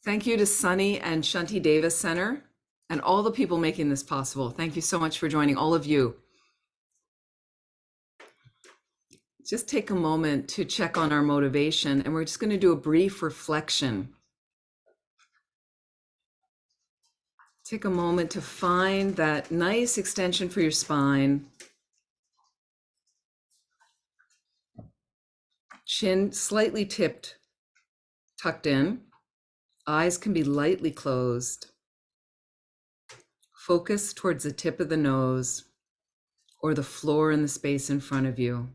Thank you to Sunny and Shanti Davis Center and all the people making this possible. Thank you so much for joining, all of you. Just take a moment to check on our motivation, and we're just going to do a brief reflection. Take a moment to find that nice extension for your spine. Chin slightly tipped, tucked in. Eyes can be lightly closed. Focus towards the tip of the nose or the floor in the space in front of you.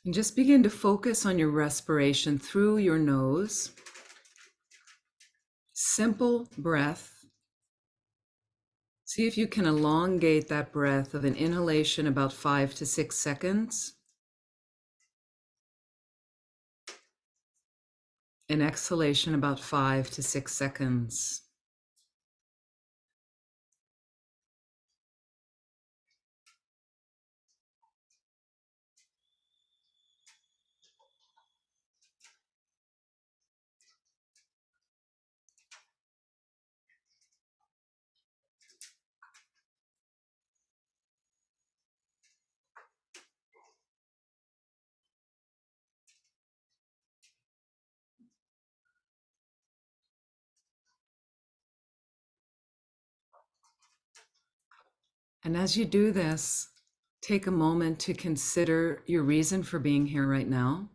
And just begin to focus on your respiration through your nose. Simple breath. See if you can elongate that breath of an inhalation about 5 to 6 seconds. An exhalation about 5 to 6 seconds. And as you do this, take a moment to consider your reason for being here right now.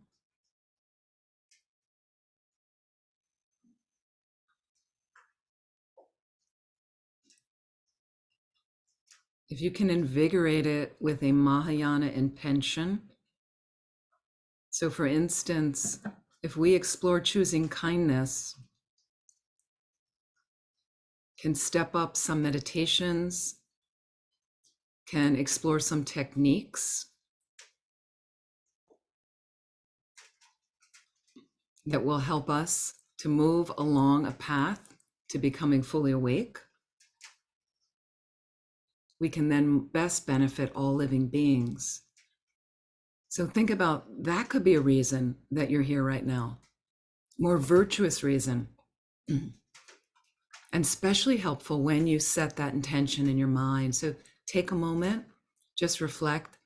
If you can invigorate it with a Mahayana intention. So for instance, if we explore choosing kindness, can step up some meditations, can explore some techniques that will help us to move along a path to becoming fully awake. We can then best benefit all living beings. So think about that could be a reason that you're here right now. More virtuous reason. And especially helpful when you set that intention in your mind. So take a moment, just reflect,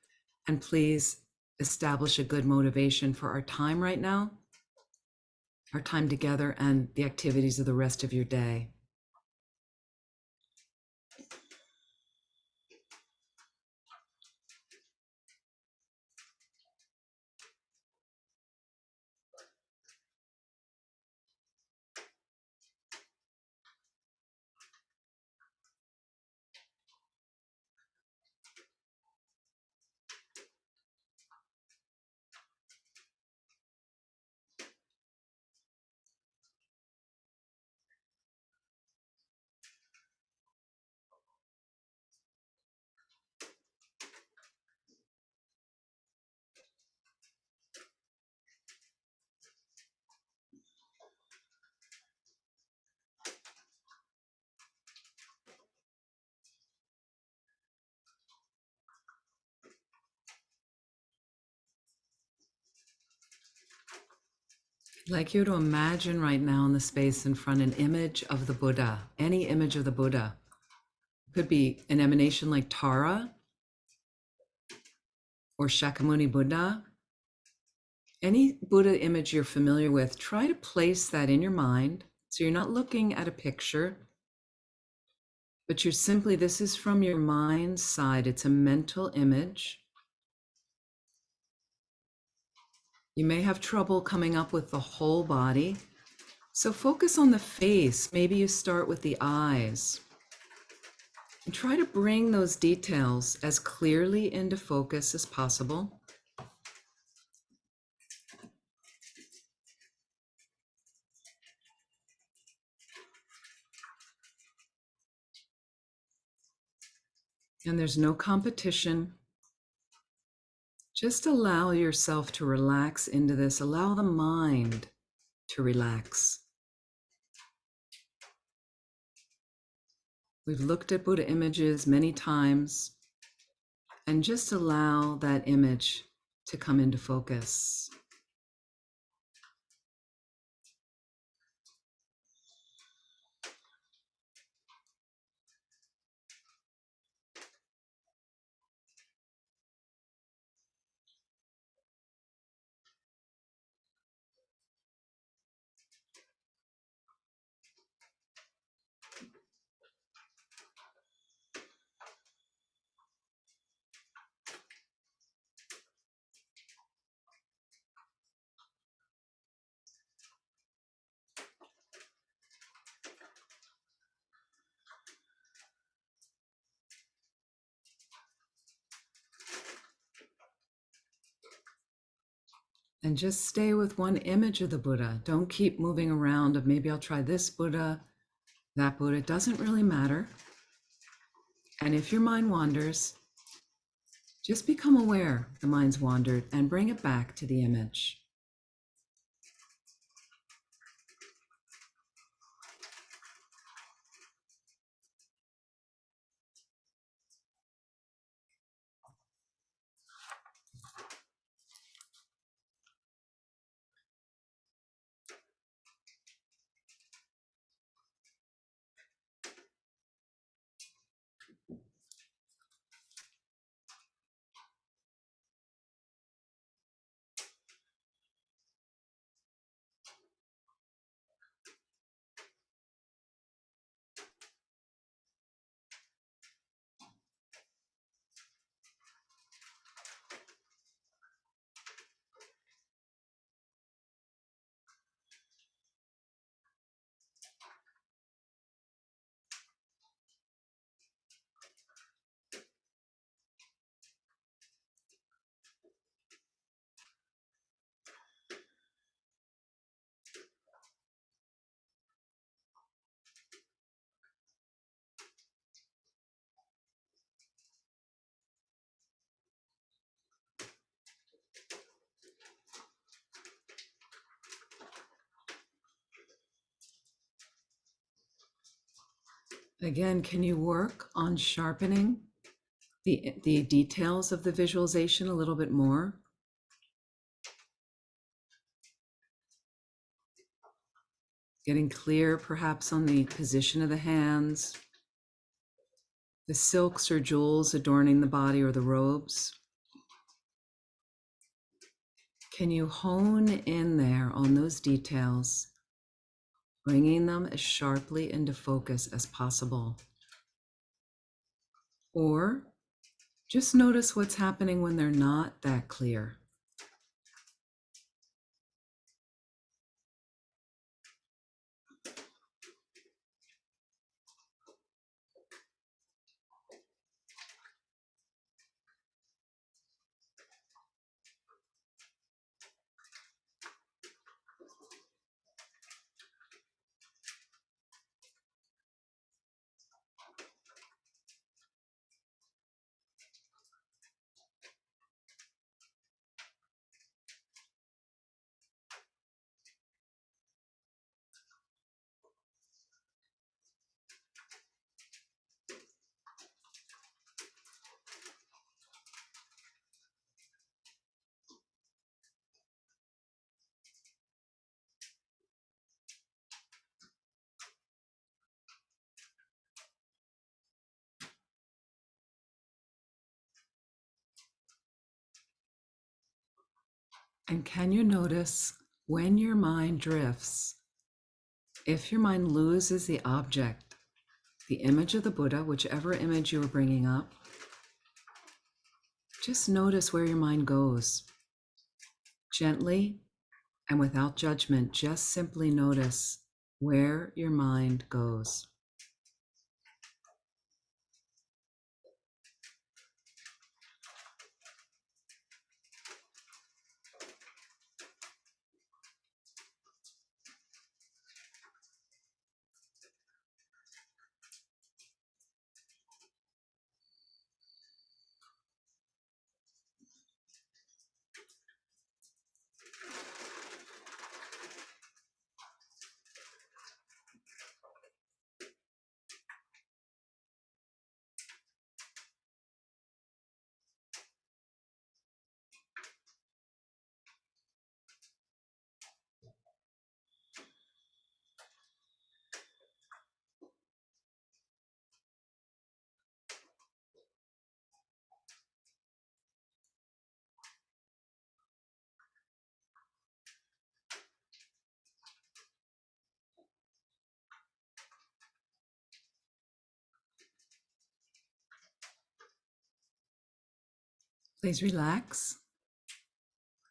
and please establish a good motivation for our time right now, our time together, and the activities of the rest of your day. I'd like you to imagine right now in the space in front an image of the Buddha, any image of the Buddha. Could be an emanation like Tara or Shakyamuni Buddha. Any Buddha image you're familiar with, try to place that in your mind. So you're not looking at a picture, but you're simply, this is from your mind's side. It's a mental image. You may have trouble coming up with the whole body. So focus on the face. Maybe you start with the eyes. And try to bring those details as clearly into focus as possible. And there's no competition. Just allow yourself to relax into this. Allow the mind to relax. We've looked at Buddha images many times, and just allow that image to come into focus. And just stay with one image of the Buddha. Don't keep moving around of maybe I'll try this Buddha, that Buddha. It doesn't really matter. And if your mind wanders, just become aware the mind's wandered and bring it back to the image. Again, can you work on sharpening the details of the visualization a little bit more? Getting clear perhaps on the position of the hands, the silks or jewels adorning the body or the robes. Can you hone in there on those details, bringing them as sharply into focus as possible? Or just notice what's happening when they're not that clear. And can you notice when your mind drifts, if your mind loses the object, the image of the Buddha, whichever image you were bringing up, just notice where your mind goes. Gently and without judgment, just simply notice where your mind goes. Please relax.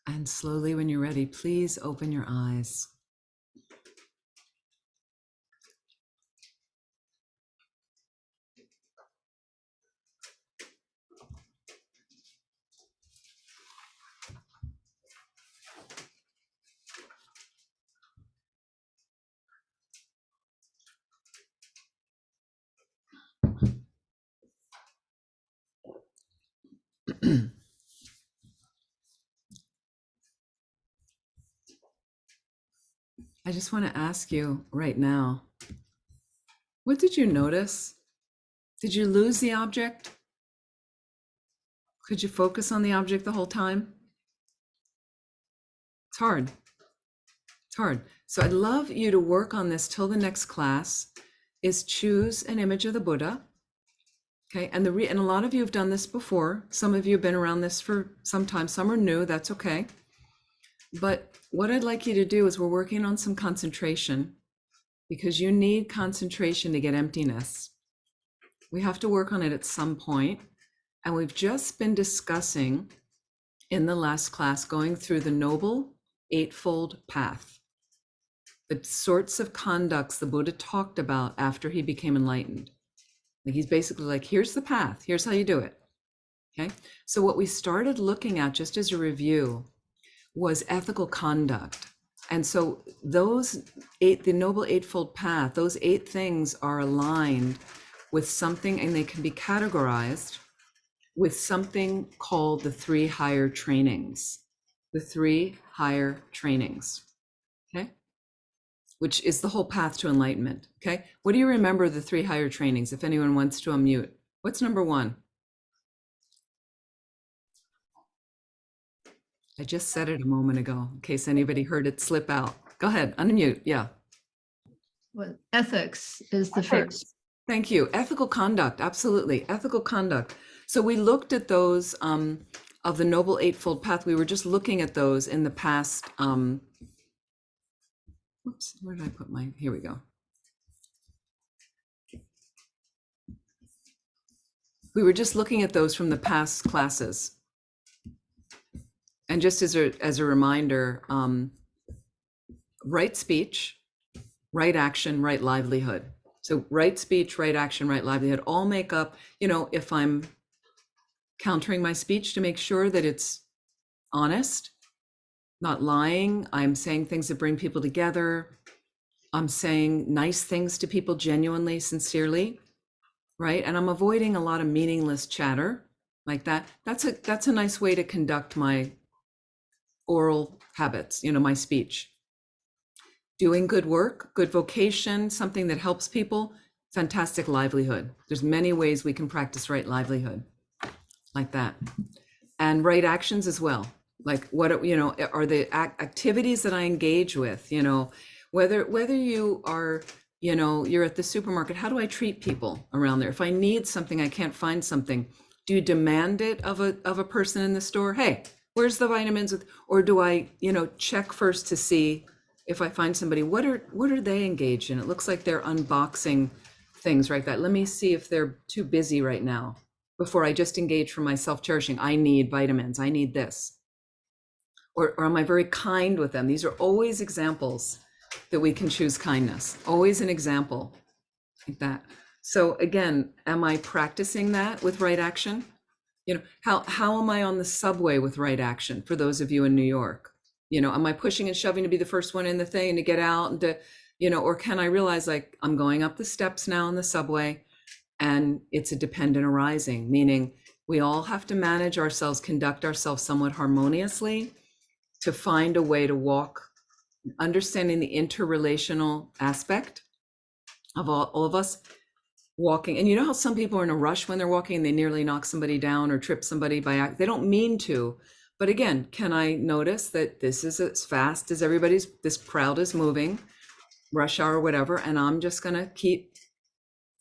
And slowly, when you're ready, please open your eyes. I just want to ask you right now, what did you notice? Did you lose the object? Could you focus on the object the whole time? It's hard. It's hard. So I'd love you to work on this till the next class, is choose an image of the Buddha. Okay, and and a lot of you have done this before. Some of you have been around this for some time. Some are new, that's okay. But what I'd like you to do is we're working on some concentration, because you need concentration to get emptiness. We have to work on it at some point. And we've just been discussing in the last class, going through the Noble Eightfold Path, the sorts of conducts the Buddha talked about after he became enlightened. Like he's basically like, here's the path, here's how you do it. Okay, so what we started looking at, just as a review, was ethical conduct. And so those eight, the Noble Eightfold Path, those 8 things are aligned with something, and they can be categorized with something called the 3 higher trainings. The 3 higher trainings, okay? Which is the whole path to enlightenment, okay? What do you remember the 3 higher trainings, if anyone wants to unmute? What's number 1? I just said it a moment ago, in case anybody heard it slip out. Go ahead, unmute, yeah. Well, ethics is the first. Thank you. Ethical conduct, absolutely. Ethical conduct. So we looked at those of the Noble Eightfold Path. We were just looking at those in the past. Whoops, where did I put my, here we go. We were just looking at those from the past classes. And just as a reminder, right speech, right action, right livelihood. So right speech, right action, right livelihood all make up, if I'm countering my speech to make sure that it's honest, not lying, I'm saying things that bring people together, I'm saying nice things to people genuinely, sincerely, right? And I'm avoiding a lot of meaningless chatter like that. That's a nice way to conduct my oral habits, my speech. Doing good work, good vocation, something that helps people, fantastic livelihood. There's many ways we can practice right livelihood like that. And right actions as well. Like what, are the activities that I engage with, whether you are, you're at the supermarket, how do I treat people around there? If I need something, I can't find something. Do you demand it of a person in the store? Hey, where's the vitamins? Or do I, check first to see if I find somebody, what are they engaged in? It looks like they're unboxing things right that. Let me see if they're too busy right now before I just engage for my self-cherishing. I need vitamins, I need this. Or am I very kind with them? These are always examples that we can choose kindness, always an example like that. So again, am I practicing that with right action? How am I on the subway with right action for those of you in New York? Am I pushing and shoving to be the first one in the thing to get out and to, or can I realize like I'm going up the steps now on the subway and it's a dependent arising, meaning we all have to manage ourselves, conduct ourselves somewhat harmoniously to find a way to walk, understanding the interrelational aspect of all of us walking. And you know how some people are in a rush when they're walking and they nearly knock somebody down or trip somebody by accident? They don't mean to. But again, can I notice that this is as fast as this crowd is moving, rush hour, whatever, and I'm just gonna keep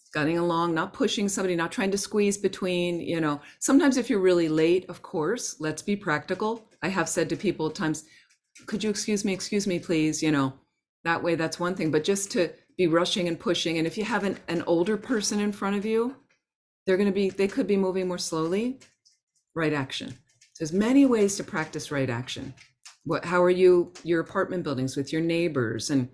scudding along, not pushing somebody, not trying to squeeze between, sometimes if you're really late, of course, let's be practical. I have said to people at times, could you excuse me, please, that way, that's one thing, but just to be rushing and pushing. And if you have an older person in front of you, they could be moving more slowly, right action. There's many ways to practice right action. How are your apartment buildings with your neighbors, and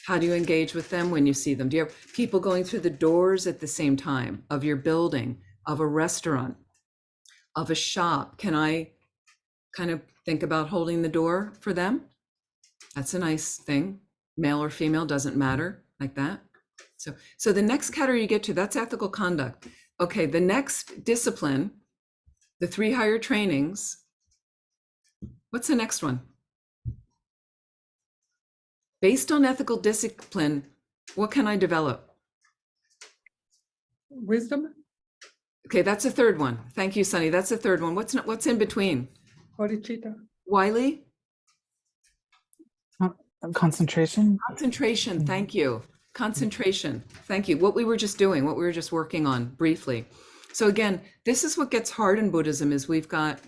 how do you engage with them when you see them? Do you have people going through the doors at the same time of your building, of a restaurant, of a shop? Can I kind of think about holding the door for them? That's a nice thing. Male or female, doesn't matter, like that. So the next category you get to, that's ethical conduct. Okay, the next discipline, the 3 higher trainings. What's the next one? Based on ethical discipline, what can I develop? Wisdom, Okay, that's a third one. Thank you, Sunny. That's a third one. What's in between? bodhicitta, Wiley? Concentration. Concentration. Thank you. Concentration. Thank you. What we were just doing, what we were just working on briefly. So again, this is what gets hard in Buddhism, is we've got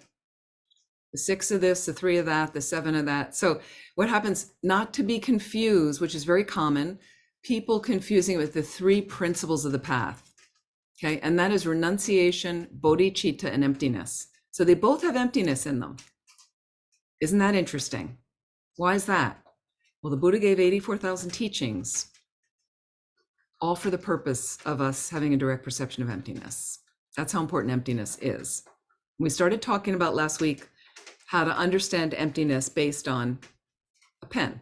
the 6 of this, the 3 of that, the 7 of that. So what happens, not to be confused, which is very common, people confusing it with the 3 principles of the path. Okay, and that is renunciation, bodhicitta, and emptiness. So they both have emptiness in them. Isn't that interesting? Why is that? Well, the Buddha gave 84,000 teachings, all for the purpose of us having a direct perception of emptiness. That's how important emptiness is. We started talking about last week how to understand emptiness based on a pen.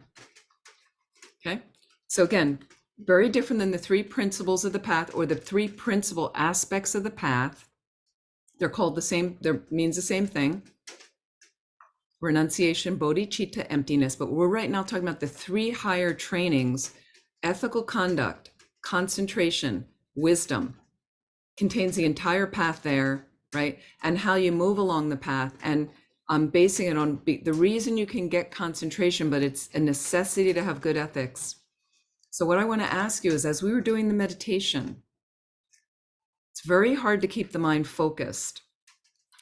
Okay, so again, very different than the 3 principles of the path, or the 3 principal aspects of the path. They're called the same, they means the same thing. Renunciation, bodhicitta, emptiness. But we're right now talking about the 3 higher trainings: ethical conduct, concentration, wisdom. Contains the entire path there, right? And how you move along the path. And I'm basing it on the reason you can get concentration, but it's a necessity to have good ethics. So what I want to ask you is, as we were doing the meditation, it's very hard to keep the mind focused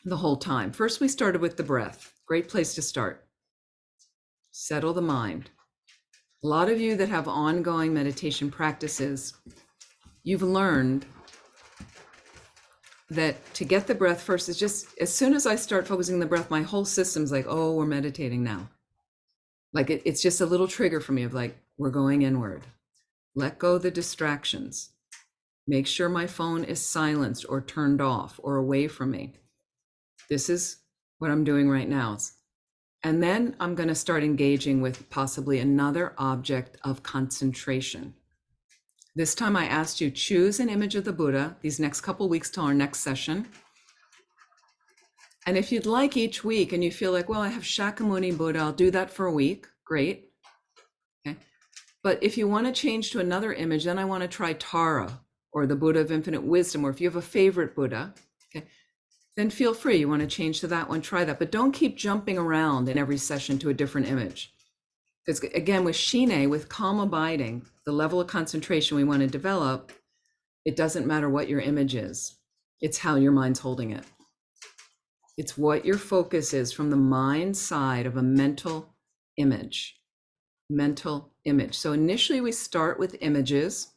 the whole time. First, we started with the breath. Great place to start. Settle the mind. A lot of you that have ongoing meditation practices, you've learned that to get the breath first is just, as soon as I start focusing on the breath, my whole system's like, oh, we're meditating now. Like it's just a little trigger for me of like, we're going inward. Let go of the distractions. Make sure my phone is silenced or turned off or away from me. This is what I'm doing right now. And then I'm going to start engaging with possibly another object of concentration. This time I asked you, choose an image of the Buddha these next couple weeks till our next session. And if you'd like each week and you feel like, well, I have Shakyamuni Buddha, I'll do that for a week. Great. Okay. But if you want to change to another image, then I want to try Tara, or the Buddha of infinite wisdom, or if you have a favorite Buddha, okay, then feel free. You want to change to that one, try that. But don't keep jumping around in every session to a different image. Because again, with Shine, with calm abiding, the level of concentration we want to develop, it doesn't matter what your image is. It's how your mind's holding it. It's what your focus is from the mind side of a mental image. Mental image. So initially we start with images,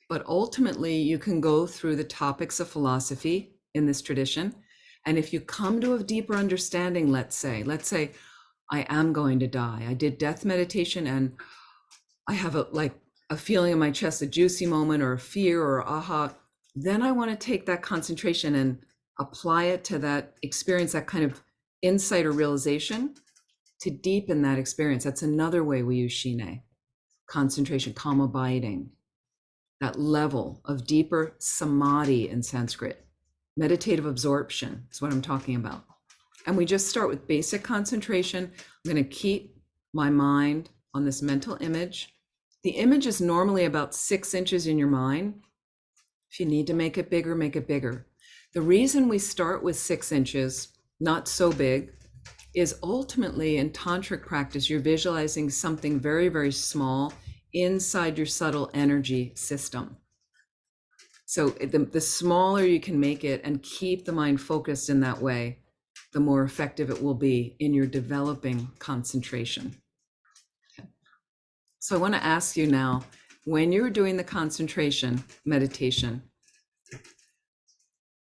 but ultimately you can go through the topics of philosophy in this tradition. And if you come to a deeper understanding, let's say I am going to die. I did death meditation and I have a feeling in my chest, a juicy moment or a fear or aha. Then I want to take that concentration and apply it to that experience, that kind of insight or realization, to deepen that experience. That's another way we use Shine. Concentration, calm abiding, that level of deeper samadhi in Sanskrit. Meditative absorption is what I'm talking about. And we just start with basic concentration. I'm going to keep my mind on this mental image. The image is normally about 6 inches in your mind. If you need to make it bigger, make it bigger. The reason we start with 6 inches, not so big, is ultimately in tantric practice, you're visualizing something very, very small inside your subtle energy system. So the smaller you can make it and keep the mind focused in that way, the more effective it will be in your developing concentration. Okay. So I want to ask you now, when you're doing the concentration meditation,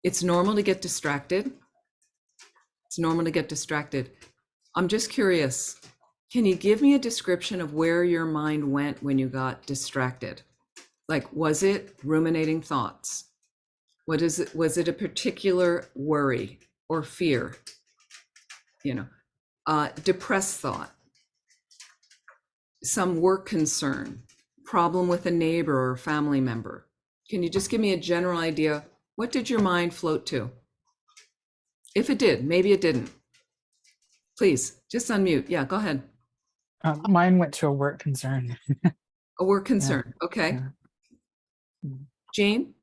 it's normal to get distracted. It's normal to get distracted. I'm just curious, can you give me a description of where your mind went when you got distracted? Like, was it ruminating thoughts? What is it? Was it a particular worry or fear? Depressed thought, some work concern, problem with a neighbor or family member. Can you just give me a general idea? What did your mind float to? If it did, maybe it didn't. Please, just unmute. Yeah, go ahead. Mine went to a work concern. A work concern. Okay. Yeah. Jane?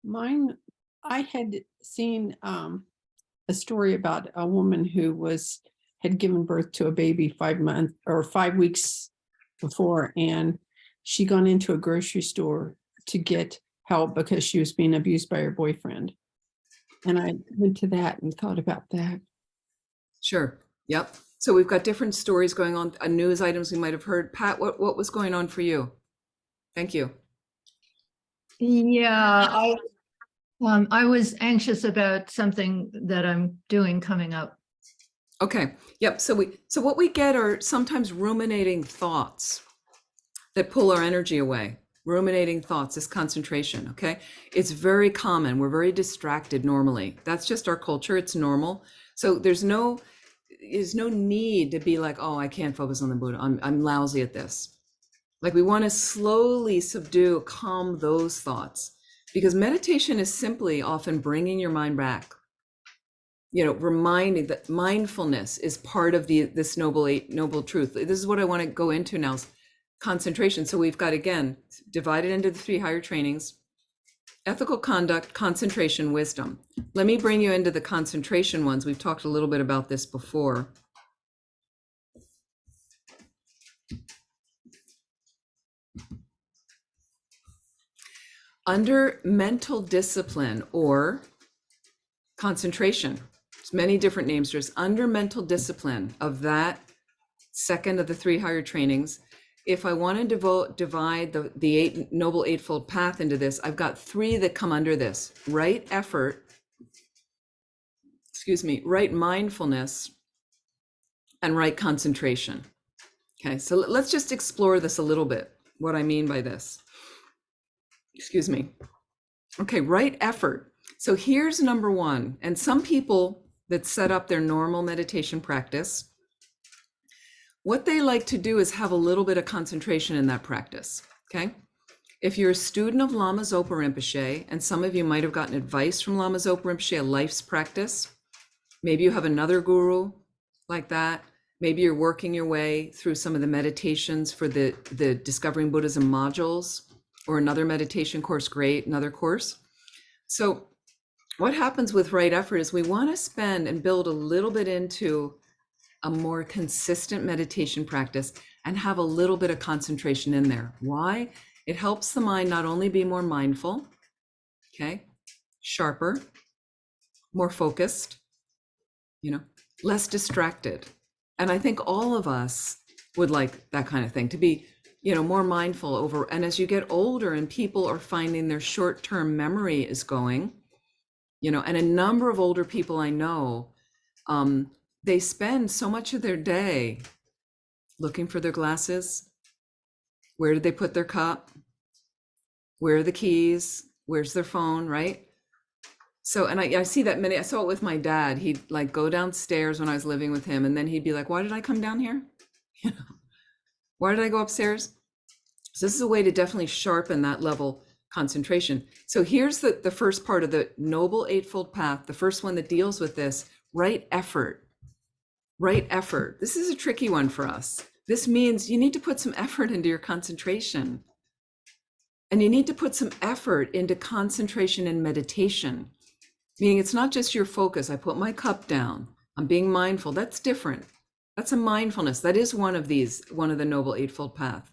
Mine, I had seen a story about a woman who had given birth to a baby 5 months or 5 weeks before, and she gone into a grocery store to get help because she was being abused by her boyfriend. And I went to that and thought about that. Sure. Yep. So we've got different stories going on, news items we might have heard. Pat, what was going on for you? Thank you. Yeah, I was anxious about something that I'm doing coming up. Okay. Yep. So what we get are sometimes ruminating thoughts that pull our energy away. Ruminating thoughts is concentration. Okay. It's very common. We're very distracted normally. That's just our culture. It's normal. So there's no need to be like, oh, I can't focus on the Buddha. I'm lousy at this. Like, we want to slowly subdue, calm those thoughts, because meditation is simply often bringing your mind back. Reminding that mindfulness is part of this noble truth. This is what I want to go into now, is concentration. So we've got, again, divided into the 3 higher trainings: ethical conduct, concentration, wisdom. Let me bring you into the concentration ones. We've talked a little bit about this before. Under mental discipline or concentration, there's many different names. There's under mental discipline of that second of the 3 higher trainings. If I want to divide the Noble Eightfold Path into this, I've got 3 that come under this: right effort, right mindfulness, and right concentration. Okay, so let's just explore this a little bit, what I mean by this. Okay, right effort. So here's number 1. And some people that set up their normal meditation practice, what they like to do is have a little bit of concentration in that practice. Okay. If you're a student of Lama Zopa Rinpoche, and some of you might have gotten advice from Lama Zopa Rinpoche, a life's practice, maybe you have another guru like that. Maybe you're working your way through some of the meditations for the Discovering Buddhism modules, or another meditation course, great, another course. So what happens with right effort is we want to spend and build a little bit into a more consistent meditation practice and have a little bit of concentration in there. Why? It helps the mind not only be more mindful, okay, sharper, more focused, less distracted. And I think all of us would like that kind of thing, to be more mindful over. And as you get older and people are finding their short-term memory is going, and a number of older people I know, they spend so much of their day looking for their glasses. Where did they put their cup? Where are the keys? Where's their phone, right? So, and I see that I saw it with my dad. He'd like go downstairs when I was living with him, and then he'd be like, why did I come down here? Why did I go upstairs? So this is a way to definitely sharpen that level concentration. So here's the first part of the Noble Eightfold Path, the first one that deals with this: right effort. Right effort. This is a tricky one for us. This means you need to put some effort into your concentration. And you need to put some effort into concentration and meditation. Meaning it's not just your focus. I put my cup down. I'm being mindful. That's different. That's a mindfulness. That is one of the Noble Eightfold Path.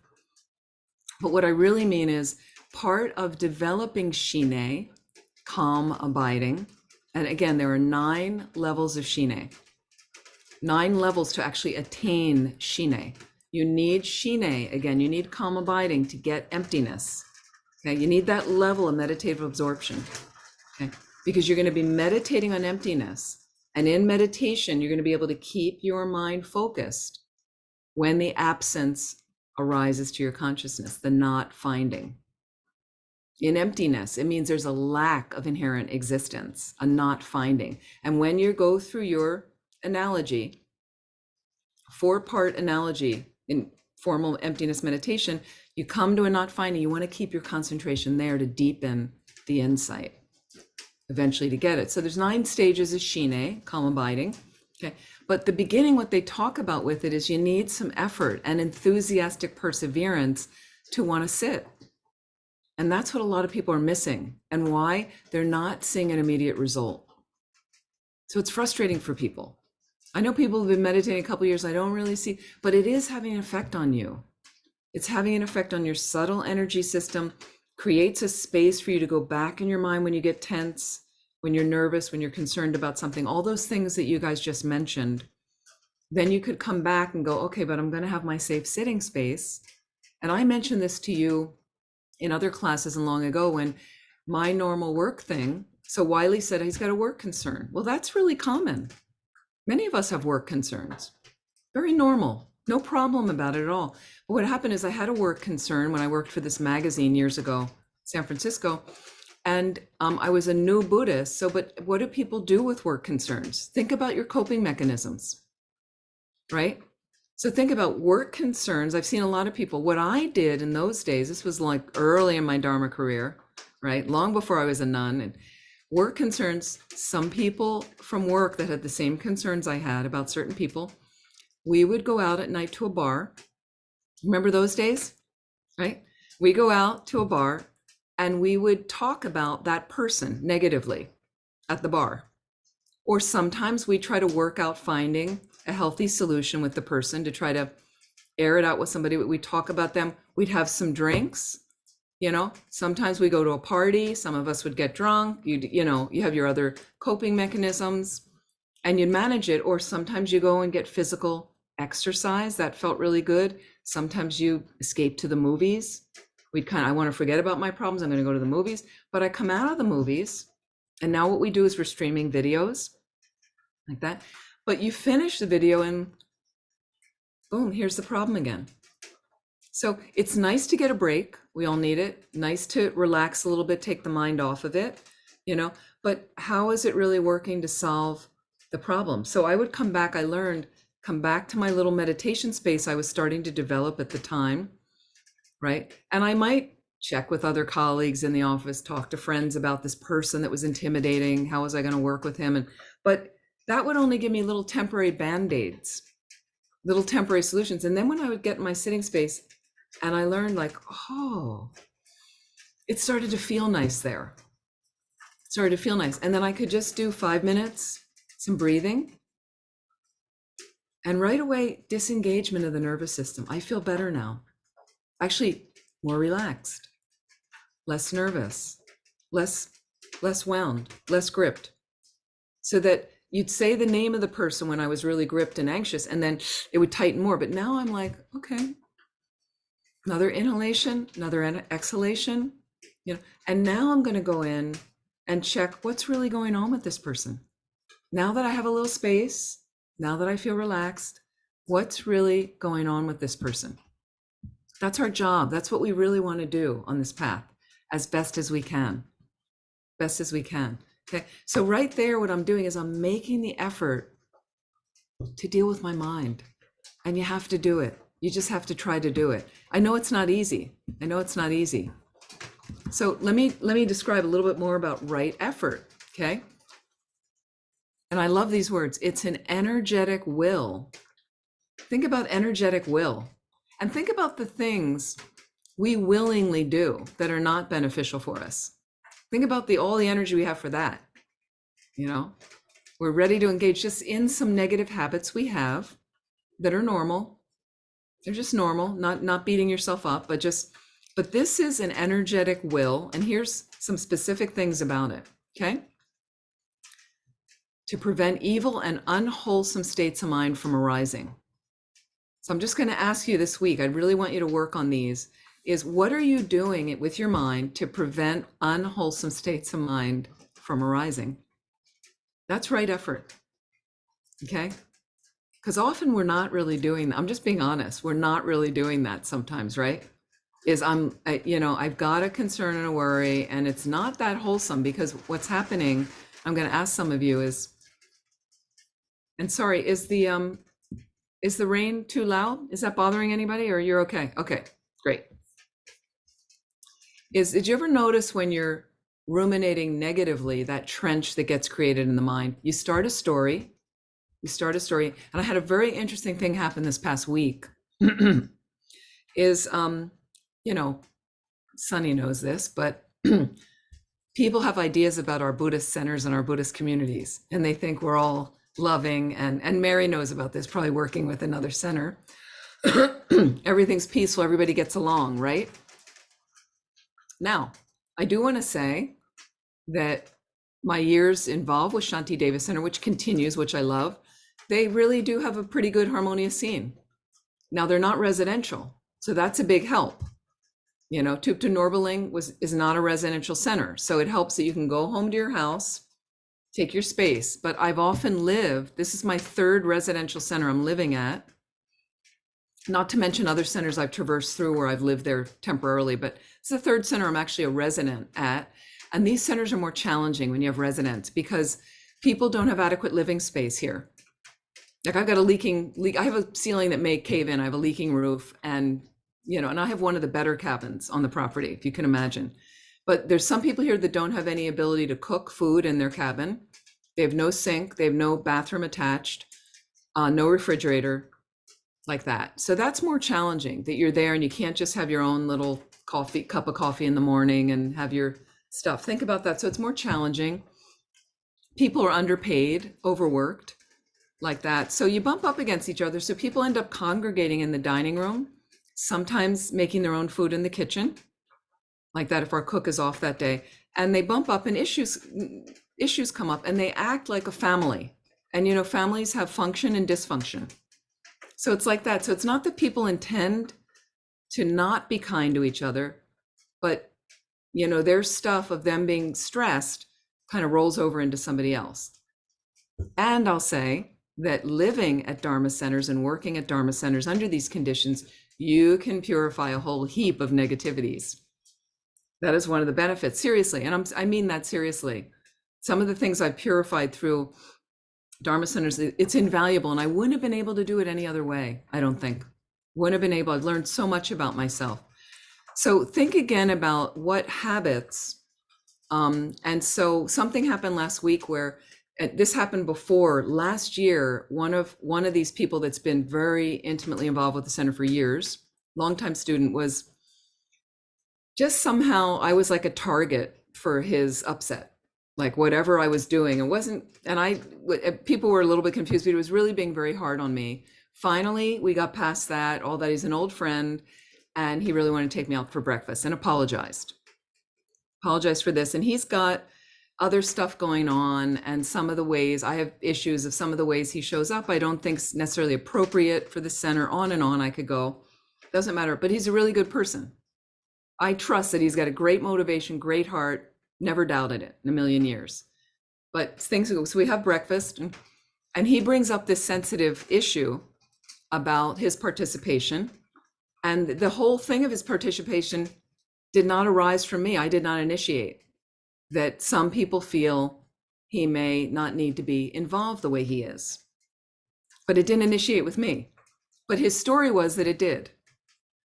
But what I really mean is part of developing Shine, calm abiding. And again, there are 9 levels of Shine. 9 levels to actually attain Shine. You need Shine, again, you need calm abiding to get emptiness. Okay, you need that level of meditative absorption. Okay, because you're going to be meditating on emptiness. And in meditation, you're going to be able to keep your mind focused when the absence arises to your consciousness, the not finding. In emptiness, it means there's a lack of inherent existence, a not finding. And when you go through your analogy, 4-part analogy in formal emptiness meditation, you come to a not finding, you want to keep your concentration there to deepen the insight, eventually to get it. So there's 9 stages of shine, calm abiding. Okay. But the beginning, what they talk about with it is you need some effort and enthusiastic perseverance to want to sit. And that's what a lot of people are missing, and why they're not seeing an immediate result. So it's frustrating for people. I know people who've been meditating a couple of years, I don't really see, but it is having an effect on you. It's having an effect on your subtle energy system, creates a space for you to go back in your mind when you get tense, when you're nervous, when you're concerned about something, all those things that you guys just mentioned. Then you could come back and go, okay, but I'm going to have my safe sitting space. And I mentioned this to you in other classes and long ago when my normal work thing. So Wiley said he's got a work concern. Well, that's really common. Many of us have work concerns. Very normal. No problem about it at all. But what happened is I had a work concern when I worked for this magazine years ago, San Francisco, and I was a new Buddhist. So, but what do people do with work concerns? Think about your coping mechanisms, right? So think about work concerns. I've seen a lot of people. What I did in those days, this was like early in my Dharma career, right? Long before I was a nun. And work concerns, some people from work that had the same concerns I had about certain people, we would go out at night to a bar. Remember those days, right? We go out to a bar and we would talk about that person negatively at the bar. Or sometimes we try to work out finding a healthy solution with the person to try to air it out with somebody. We talk about them. We'd have some drinks, sometimes we go to a party. Some of us would get drunk. You have your other coping mechanisms and you'd manage it. Or sometimes you go and get physical exercise. That felt really good. Sometimes you escape to the movies. I want to forget about my problems. I'm going to go to the movies, but I come out of the movies. And now what we do is we're streaming videos like that. But you finish the video and boom, here's the problem again. So it's nice to get a break. We all need it. Nice to relax a little bit, take the mind off of it, but how is it really working to solve the problem? So I would come back to my little meditation space I was starting to develop at the time, right? And I might check with other colleagues in the office, talk to friends about this person that was intimidating. How was I going to work with him? But that would only give me little temporary band-aids, little temporary solutions. And then when I would get in my sitting space and I learned it started to feel nice there. It started to feel nice. And then I could just do 5 minutes, some breathing. And right away, disengagement of the nervous system. I feel better now. Actually, more relaxed, less nervous, less wound, less gripped. So that you'd say the name of the person when I was really gripped and anxious, and then it would tighten more. But now I'm like, okay, another inhalation, another exhalation, and now I'm going to go in and check what's really going on with this person. Now that I have a little space, now that I feel relaxed, what's really going on with this person? That's our job. That's what we really want to do on this path as best as we can. Best as we can. Okay, so right there, what I'm doing is I'm making the effort to deal with my mind. And you have to do it. You just have to try to do it. I know it's not easy. So let me describe a little bit more about right effort, okay? And I love these words. It's an energetic will. Think about energetic will. And think about the things we willingly do that are not beneficial for us. Think about all the energy we have for that. We're ready to engage just in some negative habits we have that are normal. They're just normal, not beating yourself up, but this is an energetic will. And here's some specific things about it, okay? To prevent evil and unwholesome states of mind from arising. So I'm just going to ask you this week, I really want you to work on these, is what are you doing with your mind to prevent unwholesome states of mind from arising? That's right effort. Okay. Because often we're not really doing, I'm just being honest, we're not really doing that sometimes, right? I've got a concern and a worry, and it's not that wholesome, because what's happening, I'm going to ask some of you is, and sorry, is the rain too loud? Is that bothering anybody, or you're okay? Okay, great. Did you ever notice when you're ruminating negatively, that trench that gets created in the mind? You start a story, and I had a very interesting thing happen this past week. Is Sunny knows this, but people have ideas about our Buddhist centers and our Buddhist communities, and they think we're all loving, and Mary knows about this, probably working with another center. Everything's peaceful, everybody gets along, right? Now, I do want to say that my years involved with Shanti Davis Center, which continues, which I love, they really do have a pretty good harmonious scene. Now, they're not residential, so that's a big help. Tupta Norbeling is not a residential center, so it helps that you can go home to your house, take your space. But I've often lived, this is my third residential center I'm living at, not to mention other centers I've traversed through where I've lived there temporarily, but it's the third center I'm actually a resident at. And these centers are more challenging when you have residents, because people don't have adequate living space here. Like I've got I have a ceiling that may cave in, I have a leaking roof, and I have one of the better cabins on the property, if you can imagine. But there's some people here that don't have any ability to cook food in their cabin. They have no sink, they have no bathroom attached, no refrigerator, like that. So that's more challenging, that you're there and you can't just have your own little cup of coffee in the morning and have your stuff. Think about that. So it's more challenging. People are underpaid, overworked, like that. So you bump up against each other. So people end up congregating in the dining room, sometimes making their own food in the kitchen, like that if our cook is off that day. And they bump up and issues come up, and they act like a family. And families have function and dysfunction. So it's like that. So it's not that people intend to not be kind to each other, but their stuff of them being stressed kind of rolls over into somebody else. And I'll say that living at Dharma centers and working at Dharma centers under these conditions, you can purify a whole heap of negativities. That is one of the benefits, seriously. And I mean that seriously. Some of the things I've purified through Dharma centers, it's invaluable. And I wouldn't have been able to do it any other way, I don't think. Wouldn't have been able. I've learned so much about myself. So think again about what habits. And so something happened last week where this happened before. Last year, one of these people that's been very intimately involved with the center for years, longtime student, was just somehow, I was like a target for his upset. Like whatever I was doing, it wasn't, people were a little bit confused, but he was really being very hard on me. Finally, we got past that, all that. He's an old friend, and he really wanted to take me out for breakfast and apologized for this. And he's got other stuff going on, and some of the ways I have issues of some of the ways he shows up, I don't think necessarily appropriate for the center. On and on I could go, doesn't matter, but he's a really good person. I trust that he's got a great motivation, great heart. Never doubted it in a million years. But things go, so we have breakfast, and he brings up this sensitive issue about his participation. And the whole thing of his participation did not arise from me. I did not initiate that. Some people feel he may not need to be involved the way he is, but it didn't initiate with me. But his story was that it did.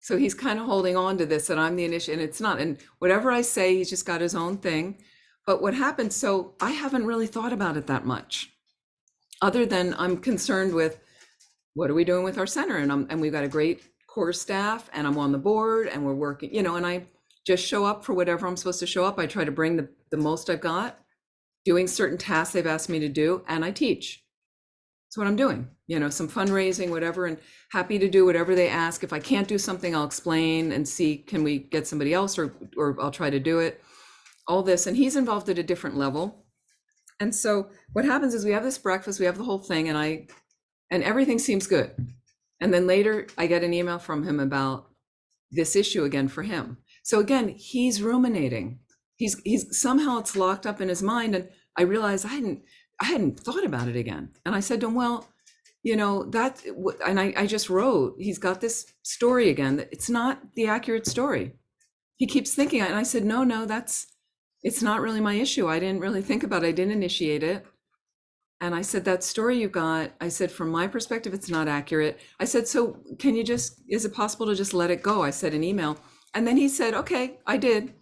So he's kind of holding on to this, that I'm the initiator, and it's not. And whatever I say, he's just got his own thing. But what happened, so I haven't really thought about it that much, other than I'm concerned with what are we doing with our center? And we've got a great core staff, and I'm on the board, and we're working, and I just show up for whatever I'm supposed to show up. I try to bring the most I've got, doing certain tasks they've asked me to do, and I teach. That's what I'm doing, some fundraising, whatever, and happy to do whatever they ask. If I can't do something, I'll explain and see, can we get somebody else, or I'll try to do it, all this. And he's involved at a different level. And so what happens is we have this breakfast, we have the whole thing, and everything seems good. And then later I get an email from him about this issue again for him. So again, he's ruminating. He's somehow it's locked up in his mind. And I realized I hadn't thought about it again. And I said to him, well, you know, and I just wrote, he's got this story again, that it's not the accurate story. He keeps thinking, and I said, no, it's not really my issue. I didn't really think about it. I didn't initiate it. And I said, that story you got, I said, from my perspective, it's not accurate. I said, so is it possible to just let it go? I said an email. And then he said, okay, I did.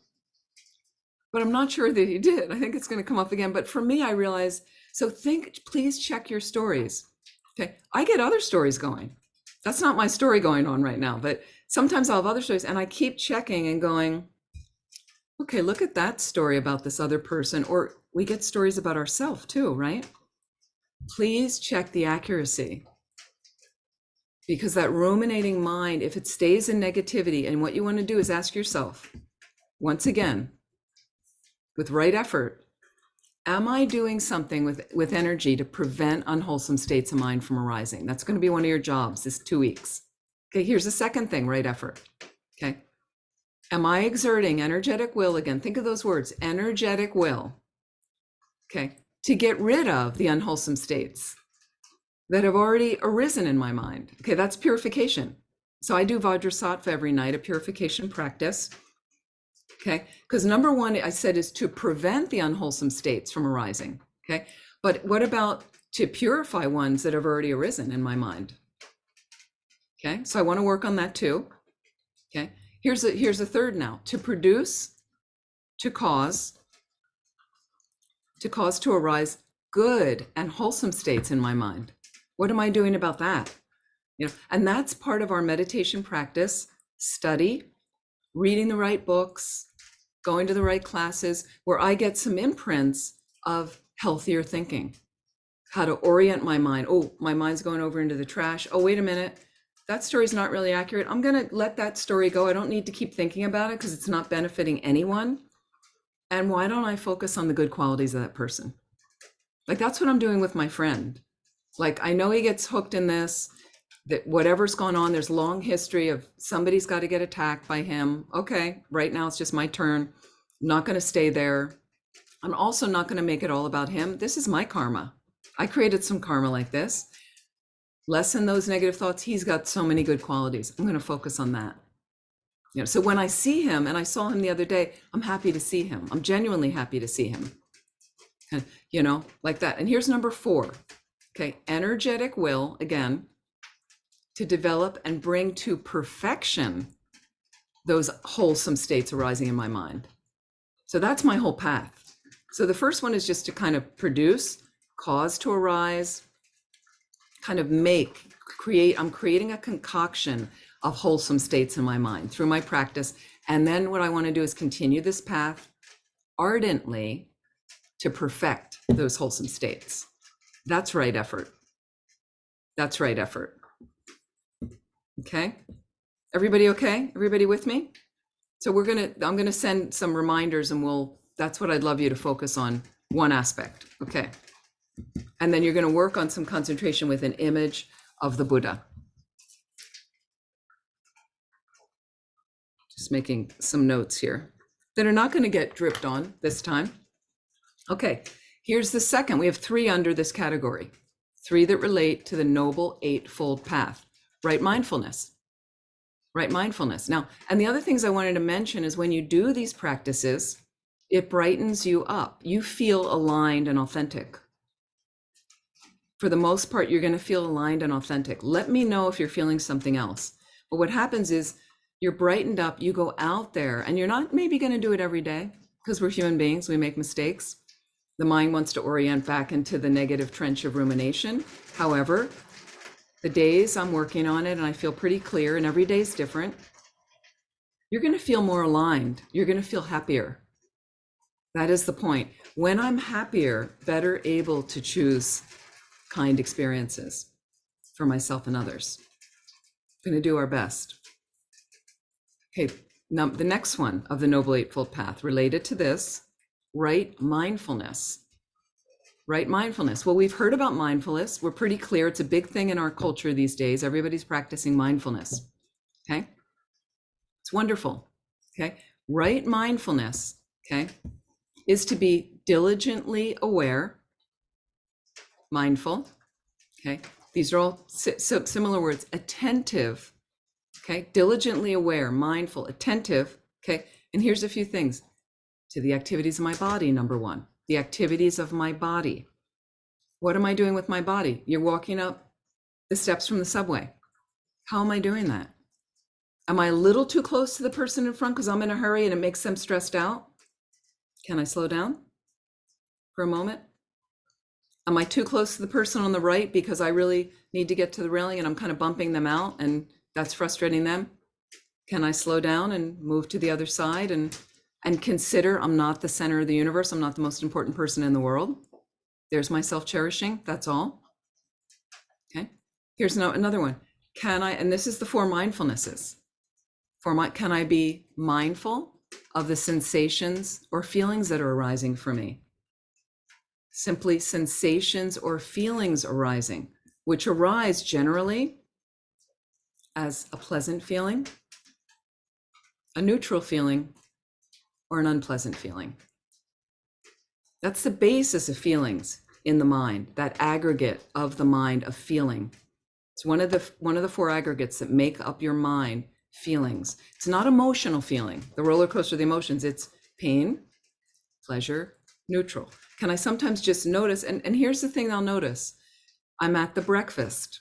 But I'm not sure that he did. I think it's going to come up again. But for me, I realized, so please check your stories. Okay, I get other stories going. That's not my story going on right now, but sometimes I'll have other stories and I keep checking and going, okay, look at that story about this other person. Or we get stories about ourselves too, right? Please check the accuracy, because that ruminating mind, if it stays in negativity, and what you want to do is ask yourself, once again, with right effort, am I doing something with energy to prevent unwholesome states of mind from arising? That's going to be one of your jobs this 2 weeks. Okay, here's the second thing, right effort. Okay. Am I exerting energetic will? Again, think of those words, energetic will. Okay, to get rid of the unwholesome states that have already arisen in my mind. Okay, that's purification. So I do Vajrasattva every night, a purification practice. Okay, because number one, I said, is to prevent the unwholesome states from arising. Okay, but what about to purify ones that have already arisen in my mind? Okay, so I want to work on that too. Okay, here's a third now, to produce, to cause to arise good and wholesome states in my mind. What am I doing about that? You know, and that's part of our meditation practice, study, reading the right books, going to the right classes, where I get some imprints of healthier thinking, how to orient my mind. Oh, my mind's going over into the trash. Oh, wait a minute. That story's not really accurate. I'm going to let that story go. I don't need to keep thinking about it because it's not benefiting anyone. And why don't I focus on the good qualities of that person? Like, that's what I'm doing with my friend. Like, I know he gets hooked in this, that whatever's gone on, there's long history of somebody's got to get attacked by him. Okay, right now it's just my turn. I'm not going to stay there. I'm also not going to make it all about him. This is my karma. I created some karma like this. Lessen those negative thoughts. He's got so many good qualities. I'm going to focus on that. You know, so when I see him, and I saw him the other day, I'm happy to see him. I'm genuinely happy to see him. And, you know, like that. And here's number 4. Okay, energetic will, again, to develop and bring to perfection those wholesome states arising in my mind. So that's my whole path. So the first one is just to kind of produce, cause to arise, kind of I'm creating a concoction of wholesome states in my mind through my practice. And then what I want to do is continue this path ardently to perfect those wholesome states. That's right effort. That's right effort. Okay. Everybody okay? Everybody with me? So I'm going to send some reminders, and that's what I'd love you to focus on, one aspect. Okay. And then you're going to work on some concentration with an image of the Buddha. Just making some notes here that are not going to get dripped on this time. Okay, here's the second. We have 3 under this category, 3 that relate to the Noble Eightfold Path. Right mindfulness. Right mindfulness. Now, and the other things I wanted to mention is when you do these practices, it brightens you up. You feel aligned and authentic. For the most part, you're going to feel aligned and authentic. Let me know if you're feeling something else. But what happens is you're brightened up, you go out there, and you're not maybe going to do it every day, because we're human beings, we make mistakes. The mind wants to orient back into the negative trench of rumination. However, the days I'm working on it and I feel pretty clear, and every day is different, you're going to feel more aligned. You're going to feel happier. That is the point. When I'm happier, better able to choose kind experiences for myself and others. Going to do our best. Okay, now the next one of the Noble Eightfold Path related to this, right mindfulness. Right mindfulness. Well, we've heard about mindfulness. We're pretty clear. It's a big thing in our culture these days. Everybody's practicing mindfulness. Okay, it's wonderful. Okay, right mindfulness, okay, is to be diligently aware mindful. Okay. These are all so similar words. Attentive. Okay. Diligently aware, mindful, attentive. Okay. And here's a few things. To the activities of my body, number one. The activities of my body. What am I doing with my body? You're walking up the steps from the subway. How am I doing that? Am I a little too close to the person in front because I'm in a hurry and it makes them stressed out? Can I slow down for a moment? Am I too close to the person on the right because I really need to get to the railing and I'm kind of bumping them out and that's frustrating them? Can I slow down and move to the other side and consider I'm not the center of the universe. I'm not the most important person in the world. There's my self-cherishing. That's all. Okay. Here's another one. Can I, and this is the 4 mindfulnesses. Can I be mindful of the sensations or feelings that are arising for me? Simply sensations or feelings arising, which arise generally as a pleasant feeling, a neutral feeling, or an unpleasant feeling. That's the basis of feelings in the mind, that aggregate of the mind of feeling. It's one of the 4 aggregates that make up your mind, feelings. It's not emotional feeling, the roller coaster of the emotions. It's pain, pleasure, neutral. Can I sometimes just notice, and here's the thing I'll notice. I'm at the breakfast.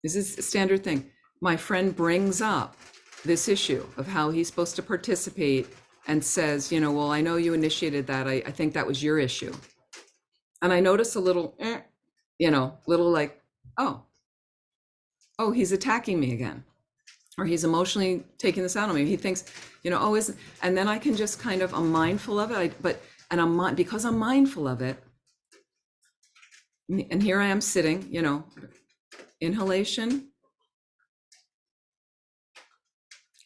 This is a standard thing. My friend brings up this issue of how he's supposed to participate and says, well, I know you initiated that. I think that was your issue. And I notice a little, little like, oh, he's attacking me again. Or he's emotionally taking this out on me. He thinks, and then I can just kind of, I'm mindful of it. Because I'm mindful of it. And here I am sitting, inhalation,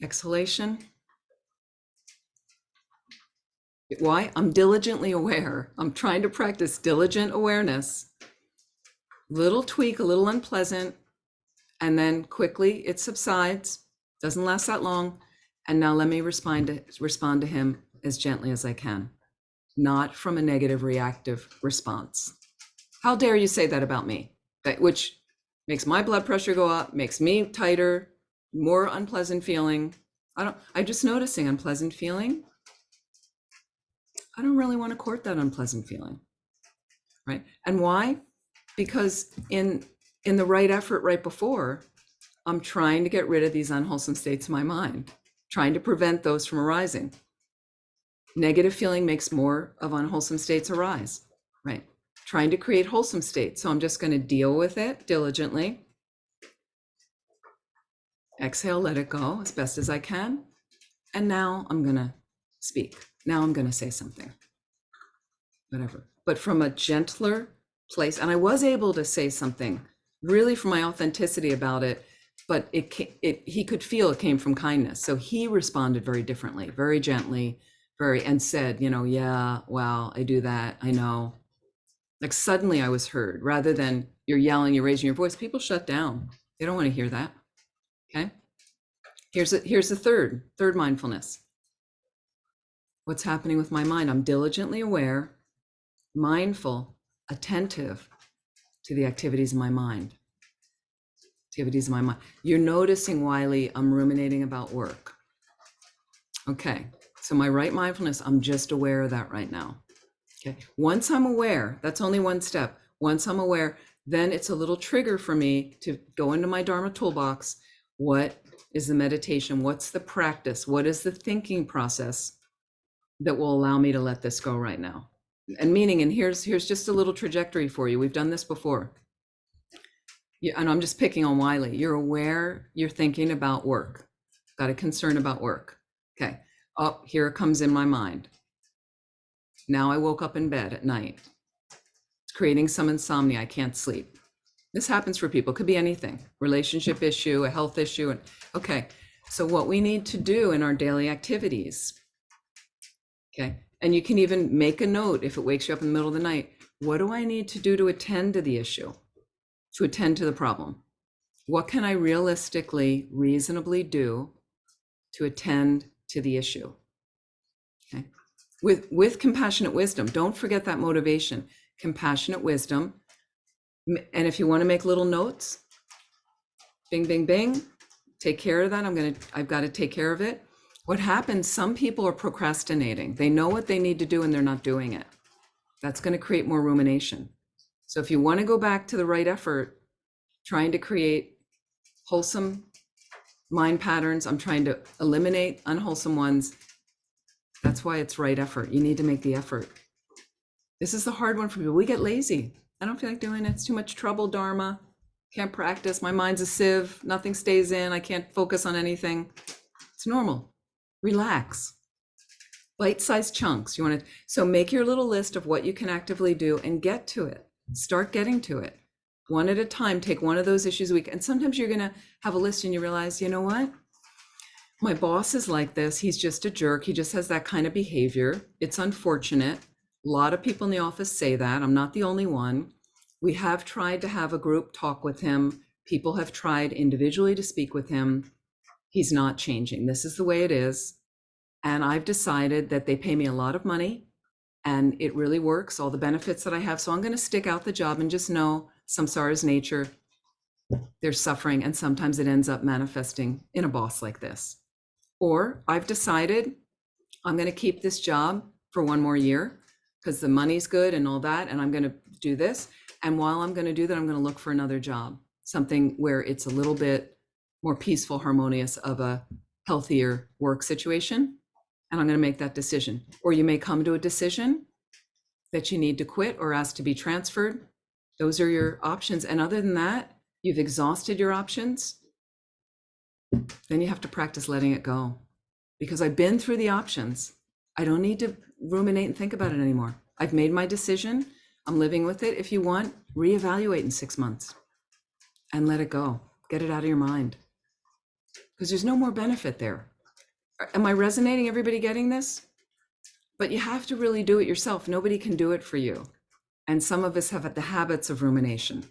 exhalation. Why? I'm diligently aware. I'm trying to practice diligent awareness. Little tweak, a little unpleasant, and then quickly it subsides. Doesn't last that long. And now let me respond to him as gently as I can, not from a negative reactive response. How dare you say that about me? Which makes my blood pressure go up, makes me tighter, more unpleasant feeling. I'm just noticing unpleasant feeling. I don't really want to court that unpleasant feeling, right? And why? Because in the right effort right before, I'm trying to get rid of these unwholesome states of my mind, trying to prevent those from arising. Negative feeling makes more of unwholesome states arise, right? Trying to create wholesome states. So I'm just going to deal with it diligently. Exhale, let it go as best as I can. And now I'm going to speak. Now I'm going to say something, whatever, but from a gentler place. And I was able to say something really from my authenticity about it, but he could feel it came from kindness. So he responded very differently, very gently, and said, yeah, wow, I do that. I know. Like suddenly I was heard rather than you're yelling, you're raising your voice. People shut down. They don't want to hear that. Okay. Here's the third mindfulness. What's happening with my mind? I'm diligently aware, mindful, attentive to the activities of my mind. Activities of my mind. You're noticing, Wiley, I'm ruminating about work. Okay, so my right mindfulness, I'm just aware of that right now. Okay, once I'm aware, that's only one step. Once I'm aware, then it's a little trigger for me to go into my Dharma toolbox. What is the meditation? What's the practice? What is the thinking process that will allow me to let this go right now? And meaning, and here's just a little trajectory for you. We've done this before. Yeah, and I'm just picking on Wiley. You're aware, you're thinking about work. Got a concern about work. Okay. Oh, here it comes in my mind. Now I woke up in bed at night. It's creating some insomnia. I can't sleep. This happens for people. It could be anything. Relationship issue, a health issue. And okay. So what we need to do in our daily activities. Okay. And you can even make a note if it wakes you up in the middle of the night. What do I need to do to attend to the issue? To attend to the problem? What can I realistically, reasonably do to attend to the issue? Okay. With compassionate wisdom. Don't forget that motivation. Compassionate wisdom. And if you want to make little notes, bing, bing, bing, take care of that. I've got to take care of it. What happens, some people are procrastinating. They know what they need to do and they're not doing it. That's going to create more rumination. So if you want to go back to the right effort, trying to create wholesome mind patterns, I'm trying to eliminate unwholesome ones. That's why it's right effort. You need to make the effort. This is the hard one for people. We get lazy. I don't feel like doing it. It's too much trouble, Dharma. Can't practice. My mind's a sieve. Nothing stays in. I can't focus on anything. It's normal. Relax. Bite-sized chunks. So make your little list of what you can actively do and get to it. Start getting to it. One at a time, take one of those issues a week. And sometimes you're going to have a list and you realize, you know what? My boss is like this. He's just a jerk. He just has that kind of behavior. It's unfortunate. A lot of people in the office say that. I'm not the only one. We have tried to have a group talk with him. People have tried individually to speak with him. He's not changing. This is the way it is. And I've decided that they pay me a lot of money and it really works, all the benefits that I have. So I'm going to stick out the job and just know samsara's nature. There's suffering, and sometimes it ends up manifesting in a boss like this. Or I've decided I'm going to keep this job for one more year because the money's good and all that, and I'm going to do this. And while I'm going to do that, I'm going to look for another job, something where it's a little bit more peaceful, harmonious, of a healthier work situation. And I'm going to make that decision. Or you may come to a decision that you need to quit or ask to be transferred. Those are your options. And other than that, you've exhausted your options. Then you have to practice letting it go. Because I've been through the options. I don't need to ruminate and think about it anymore. I've made my decision. I'm living with it. If you want, reevaluate in 6 months and let it go. Get it out of your mind. Because there's no more benefit there. Am I resonating? Everybody getting this? But you have to really do it yourself. Nobody can do it for you. And some of us have the habits of rumination.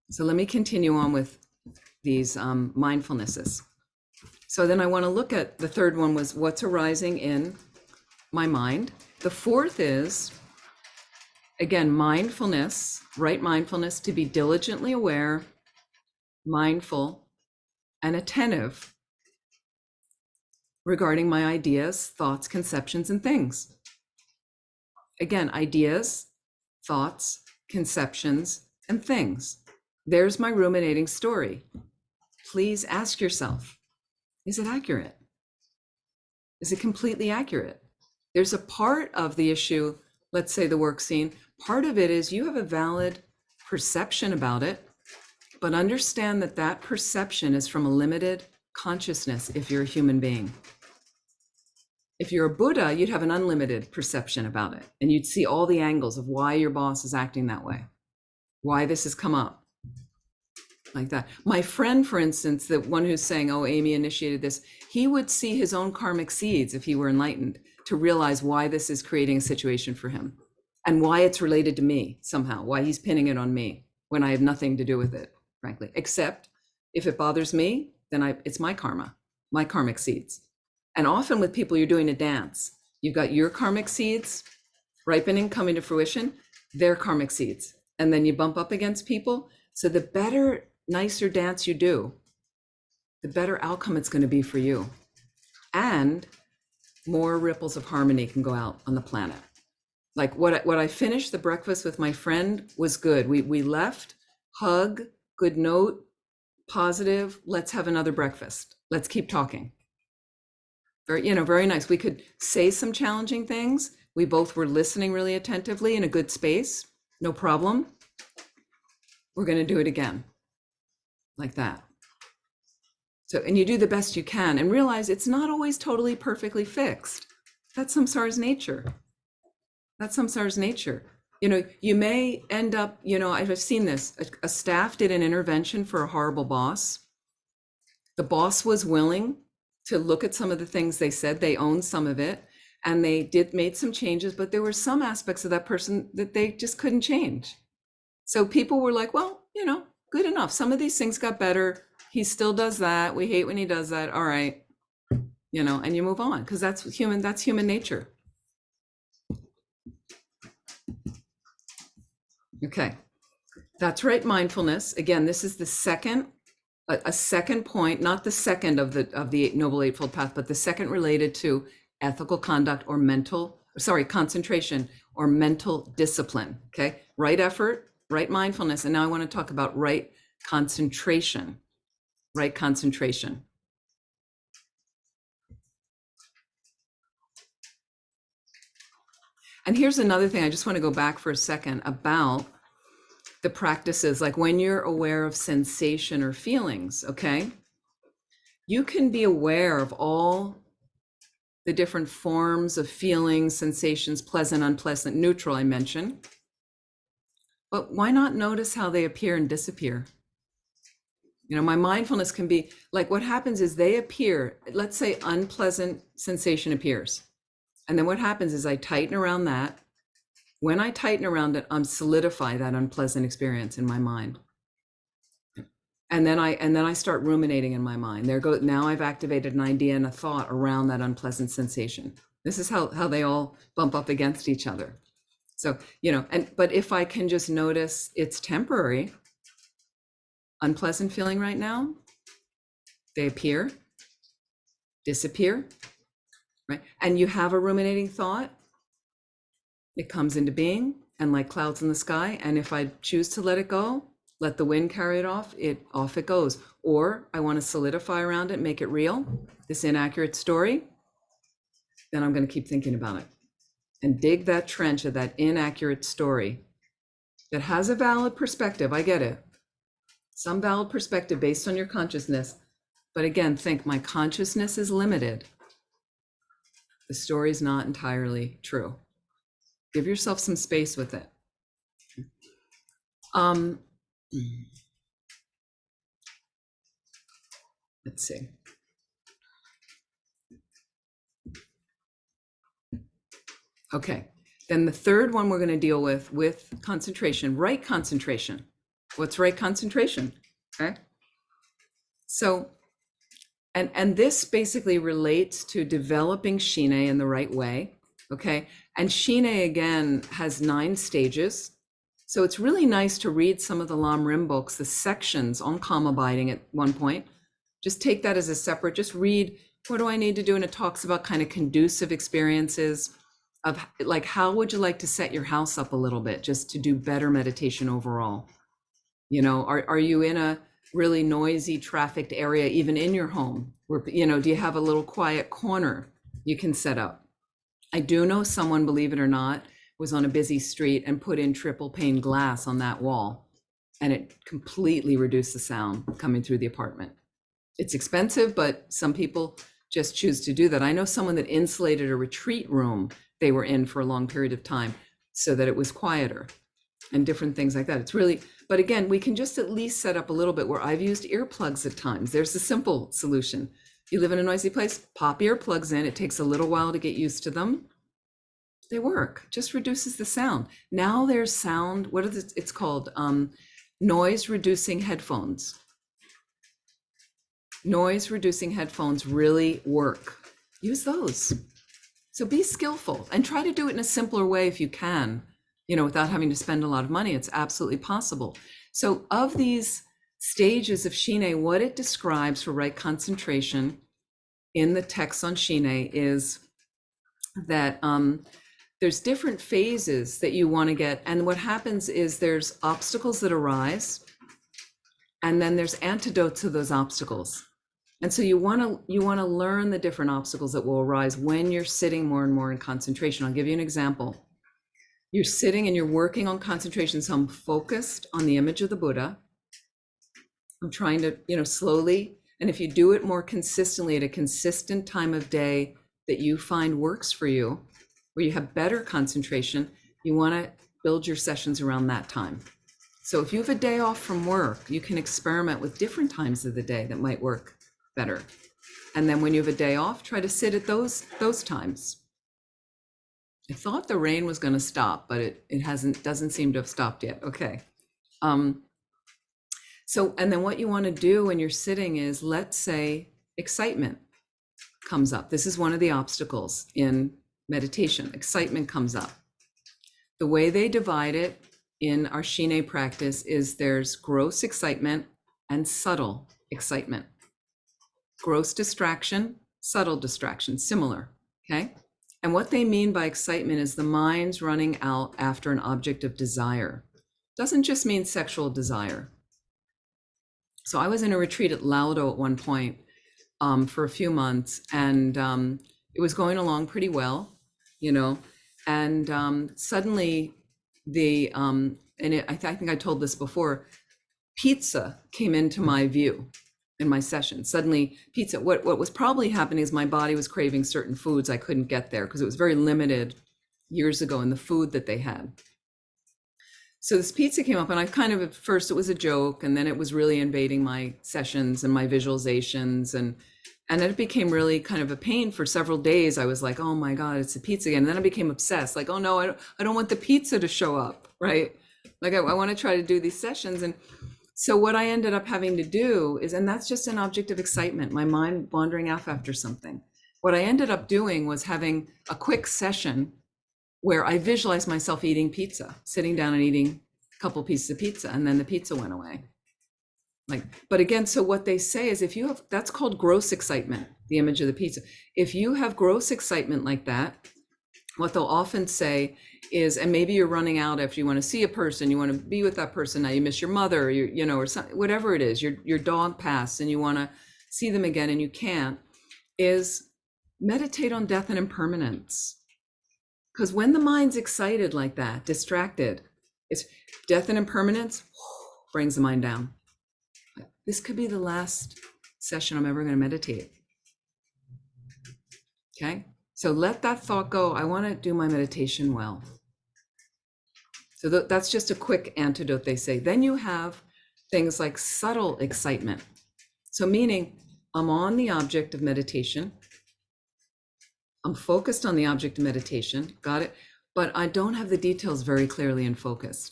So let me continue on with these mindfulnesses. So then I want to look at the third one was what's arising in my mind. The fourth is, again, mindfulness, right mindfulness, to be diligently aware, mindful, and attentive regarding my ideas, thoughts, conceptions, and things. Again, ideas, thoughts, conceptions, and things. There's my ruminating story. Please ask yourself, is it accurate? Is it completely accurate? There's a part of the issue, let's say the work scene, part of it is you have a valid perception about it, but understand that that perception is from a limited consciousness if you're a human being. If you're a Buddha, you'd have an unlimited perception about it, and you'd see all the angles of why your boss is acting that way, why this has come up, like that. My friend, for instance, the one who's saying, oh, Amy initiated this, he would see his own karmic seeds if he were enlightened to realize why this is creating a situation for him and why it's related to me somehow, why he's pinning it on me when I have nothing to do with it, frankly, except if it bothers me, then it's my karma, my karmic seeds. And often with people, you're doing a dance. You've got your karmic seeds ripening, coming to fruition, their karmic seeds. And then you bump up against people. So the better, nicer dance you do, the better outcome it's going to be for you. And more ripples of harmony can go out on the planet. Like what I finished the breakfast with my friend was good. We left, hug, good note, positive, let's have another breakfast. Let's keep talking. Very nice. We could say some challenging things. We both were listening really attentively in a good space. No problem. We're going to do it again. Like that. So, and you do the best you can and realize it's not always totally perfectly fixed. That's samsara's nature. That's samsara's nature. You may end up, I've seen this. A staff did an intervention for a horrible boss. The boss was willing to look at some of the things they said. They owned some of it and they made some changes, but there were some aspects of that person that they just couldn't change. So people were like, well, good enough. Some of these things got better. He still does that. We hate when he does that. All right. And you move on because that's human nature. Okay, that's right. Mindfulness. Again, this is the second, a second point, not the second of the Noble Eightfold Path, but the second related to ethical conduct or concentration or mental discipline. Okay, right effort, right mindfulness, and now I want to talk about right concentration. Right concentration. And here's another thing. I just want to go back for a second about the practices, like when you're aware of sensation or feelings, okay? You can be aware of all the different forms of feelings, sensations, pleasant, unpleasant, neutral, I mentioned. But why not notice how they appear and disappear? You know, my mindfulness can be like, what happens is they appear, let's say unpleasant sensation appears. And then what happens is I tighten around that. When I tighten around it, I'm solidify that unpleasant experience in my mind. And then I start ruminating in my mind. Now I've activated an idea and a thought around that unpleasant sensation. This is how they all bump up against each other. So, you know, but if I can just notice it's temporary, unpleasant feeling right now, they appear, disappear, right? And you have a ruminating thought, it comes into being and like clouds in the sky. And if I choose to let it go, let the wind carry it off it goes. Or I want to solidify around it, make it real, this inaccurate story, then I'm going to keep thinking about it and dig that trench of that inaccurate story that has a valid perspective. I get it. Some valid perspective based on your consciousness. But again, think my consciousness is limited. The story is not entirely true. Give yourself some space with it. Let's see. Okay, then the third one we're going to deal with concentration, right concentration. What's right concentration? Okay. So, and this basically relates to developing Shine in the right way. Okay. And Shine again has 9 stages. So it's really nice to read some of the Lam Rim books, the sections on calm abiding at one point. Just take that as a separate, just read, what do I need to do? And it talks about kind of conducive experiences of like, how would you like to set your house up a little bit just to do better meditation overall? You know, are you in a really noisy trafficked area, even in your home? Where, you know, do you have a little quiet corner you can set up? I do know someone, believe it or not, was on a busy street and put in triple pane glass on that wall, and it completely reduced the sound coming through the apartment. It's expensive, but some people just choose to do that. I know someone that insulated a retreat room they were in for a long period of time so that it was quieter and different things like that. It's really, but again, we can just at least set up a little bit where I've used earplugs at times. There's a simple solution. You live in a noisy place, pop earplugs in. It takes a little while to get used to them. They work, just reduces the sound. Now there's sound, what is it? It's called noise reducing headphones. Noise reducing headphones really work. Use those. So be skillful and try to do it in a simpler way if you can, you know, without having to spend a lot of money. It's absolutely possible. So of these stages of Shine, what it describes for right concentration in the text on Shine is that there's different phases that you want to get. And what happens is there's obstacles that arise, and then there's antidotes to those obstacles. And so you want to learn the different obstacles that will arise when you're sitting more and more in concentration. I'll give you an example. You're sitting and you're working on concentration. So I'm focused on the image of the Buddha. I'm trying to, you know, slowly. And if you do it more consistently at a consistent time of day that you find works for you, where you have better concentration, you want to build your sessions around that time. So if you have a day off from work, you can experiment with different times of the day that might work better. And then when you have a day off, try to sit at those times. I thought the rain was going to stop, but it doesn't seem to have stopped yet. Okay. So, and then what you want to do when you're sitting is, let's say excitement comes up. This is one of the obstacles in meditation. Excitement comes up. The way they divide it in our Shine practice is there's gross excitement and subtle excitement. Gross distraction, subtle distraction, similar, okay? And what they mean by excitement is the mind's running out after an object of desire. Doesn't just mean sexual desire. So I was in a retreat at Laudo at one point for a few months, and it was going along pretty well, you know, and suddenly I think I told this before, pizza came into my view in my session. Suddenly pizza, what was probably happening is my body was craving certain foods I couldn't get there because it was very limited years ago in the food that they had. So this pizza came up, and I kind of, at first it was a joke, and then it was really invading my sessions and my visualizations, and then it became really kind of a pain for several days. I was like, oh my God, it's a pizza again. And then I became obsessed, like, oh no, I don't want the pizza to show up, right? Like I want to try to do these sessions. And so what I ended up having to do is, and that's just an object of excitement, my mind wandering off after something. What I ended up doing was having a quick session where I visualized myself eating pizza, sitting down and eating a couple pieces of pizza, and then the pizza went away. Like, but again, so what they say is if you have, that's called gross excitement, the image of the pizza. If you have gross excitement like that, what they'll often say is, and maybe you're running out after you want to see a person, you want to be with that person, now you miss your mother, or you know, or something, whatever it is, your dog passed and you want to see them again and you can't, is meditate on death and impermanence. Because when the mind's excited like that, distracted, it's death and impermanence brings the mind down. This could be the last session I'm ever going to meditate. Okay, so let that thought go. I want to do my meditation well. So that's just a quick antidote, they say. Then you have things like subtle excitement. So meaning I'm on the object of meditation. I'm focused on the object of meditation, got it? But I don't have the details very clearly in focus,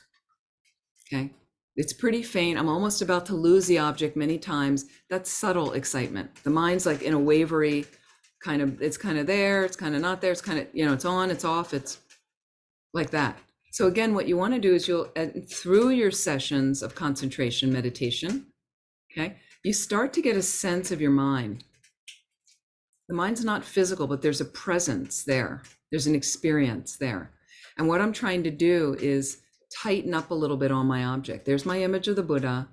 okay? It's pretty faint. I'm almost about to lose the object many times. That's subtle excitement. The mind's like in a wavery kind of, it's kind of there, it's kind of not there, it's kind of, you know, it's on, it's off, it's like that. So again, what you want to do is you'll, through your sessions of concentration meditation, okay, you start to get a sense of your mind. The mind's not physical, but there's a presence there. There's an experience there. And what I'm trying to do is tighten up a little bit on my object. There's my image of the Buddha.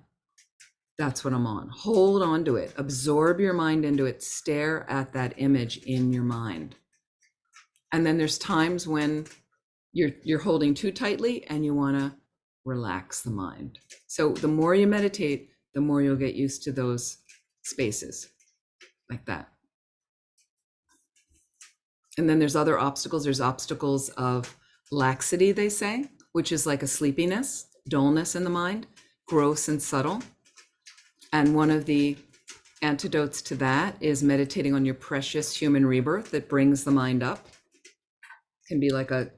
That's what I'm on. Hold on to it. Absorb your mind into it. Stare at that image in your mind. And then there's times when you're holding too tightly and you want to relax the mind. So the more you meditate, the more you'll get used to those spaces like that. And then there's other obstacles. There's obstacles of laxity, they say, which is like a sleepiness, dullness in the mind, gross and subtle. And one of the antidotes to that is meditating on your precious human rebirth that brings the mind up. It can be like a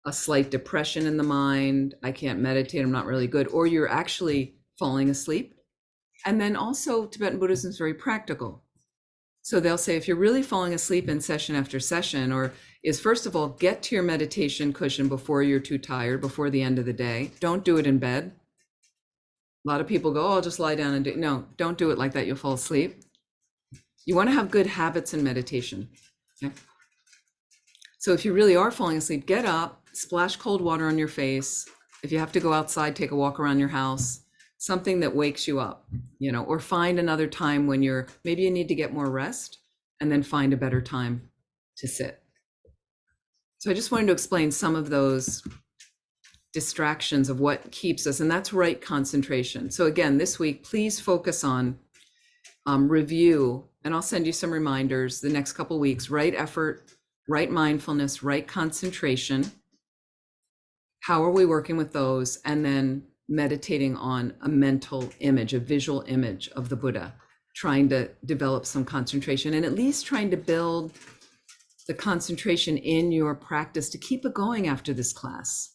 slight depression in the mind. I can't meditate, I'm not really good. Or you're actually falling asleep. And then also Tibetan Buddhism is very practical. So they'll say, if you're really falling asleep in session after session, or is first of all, get to your meditation cushion before you're too tired, before the end of the day. Don't do it in bed. A lot of people go, oh, I'll just lie down and do, no, don't do it like that. You'll fall asleep. You want to have good habits in meditation. Okay? So if you really are falling asleep, get up, splash cold water on your face. If you have to go outside, take a walk around your house. Something that wakes you up, you know, or find another time when maybe you need to get more rest, and then find a better time to sit. So I just wanted to explain some of those distractions of what keeps us, and that's right concentration. So again, this week, please focus on review, and I'll send you some reminders the next couple of weeks, right effort, right mindfulness, right concentration. How are we working with those? And then meditating on a mental image, a visual image of the Buddha, trying to develop some concentration, and at least trying to build the concentration in your practice to keep it going after this class,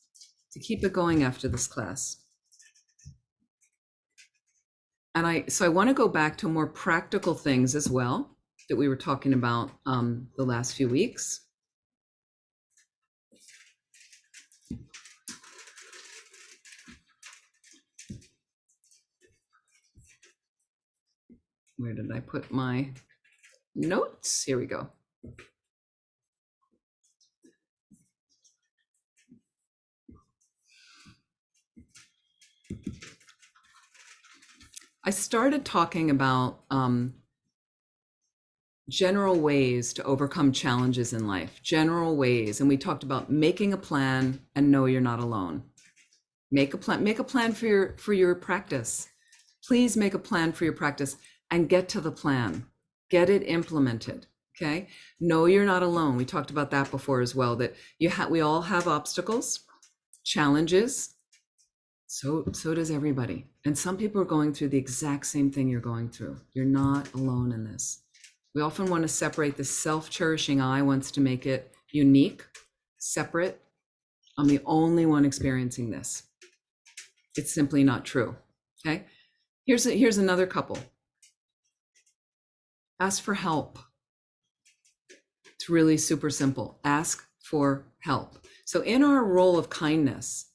And so I want to go back to more practical things as well that we were talking about the last few weeks. Where did I put my notes? Here we go. I started talking about general ways to overcome challenges in life, general ways. And we talked about making a plan and know you're not alone. Make a plan for your practice. Please make a plan for your practice and get to the plan. Get it implemented. Okay. Know you're not alone. We talked about that before as well, that we all have obstacles, challenges. So does everybody. And some people are going through the exact same thing you're going through. You're not alone in this. We often want to separate. The self-cherishing I wants to make it unique, separate. I'm the only one experiencing this. It's simply not true. Okay. Here's another couple. Ask for help. It's really super simple. Ask for help. So in our role of kindness,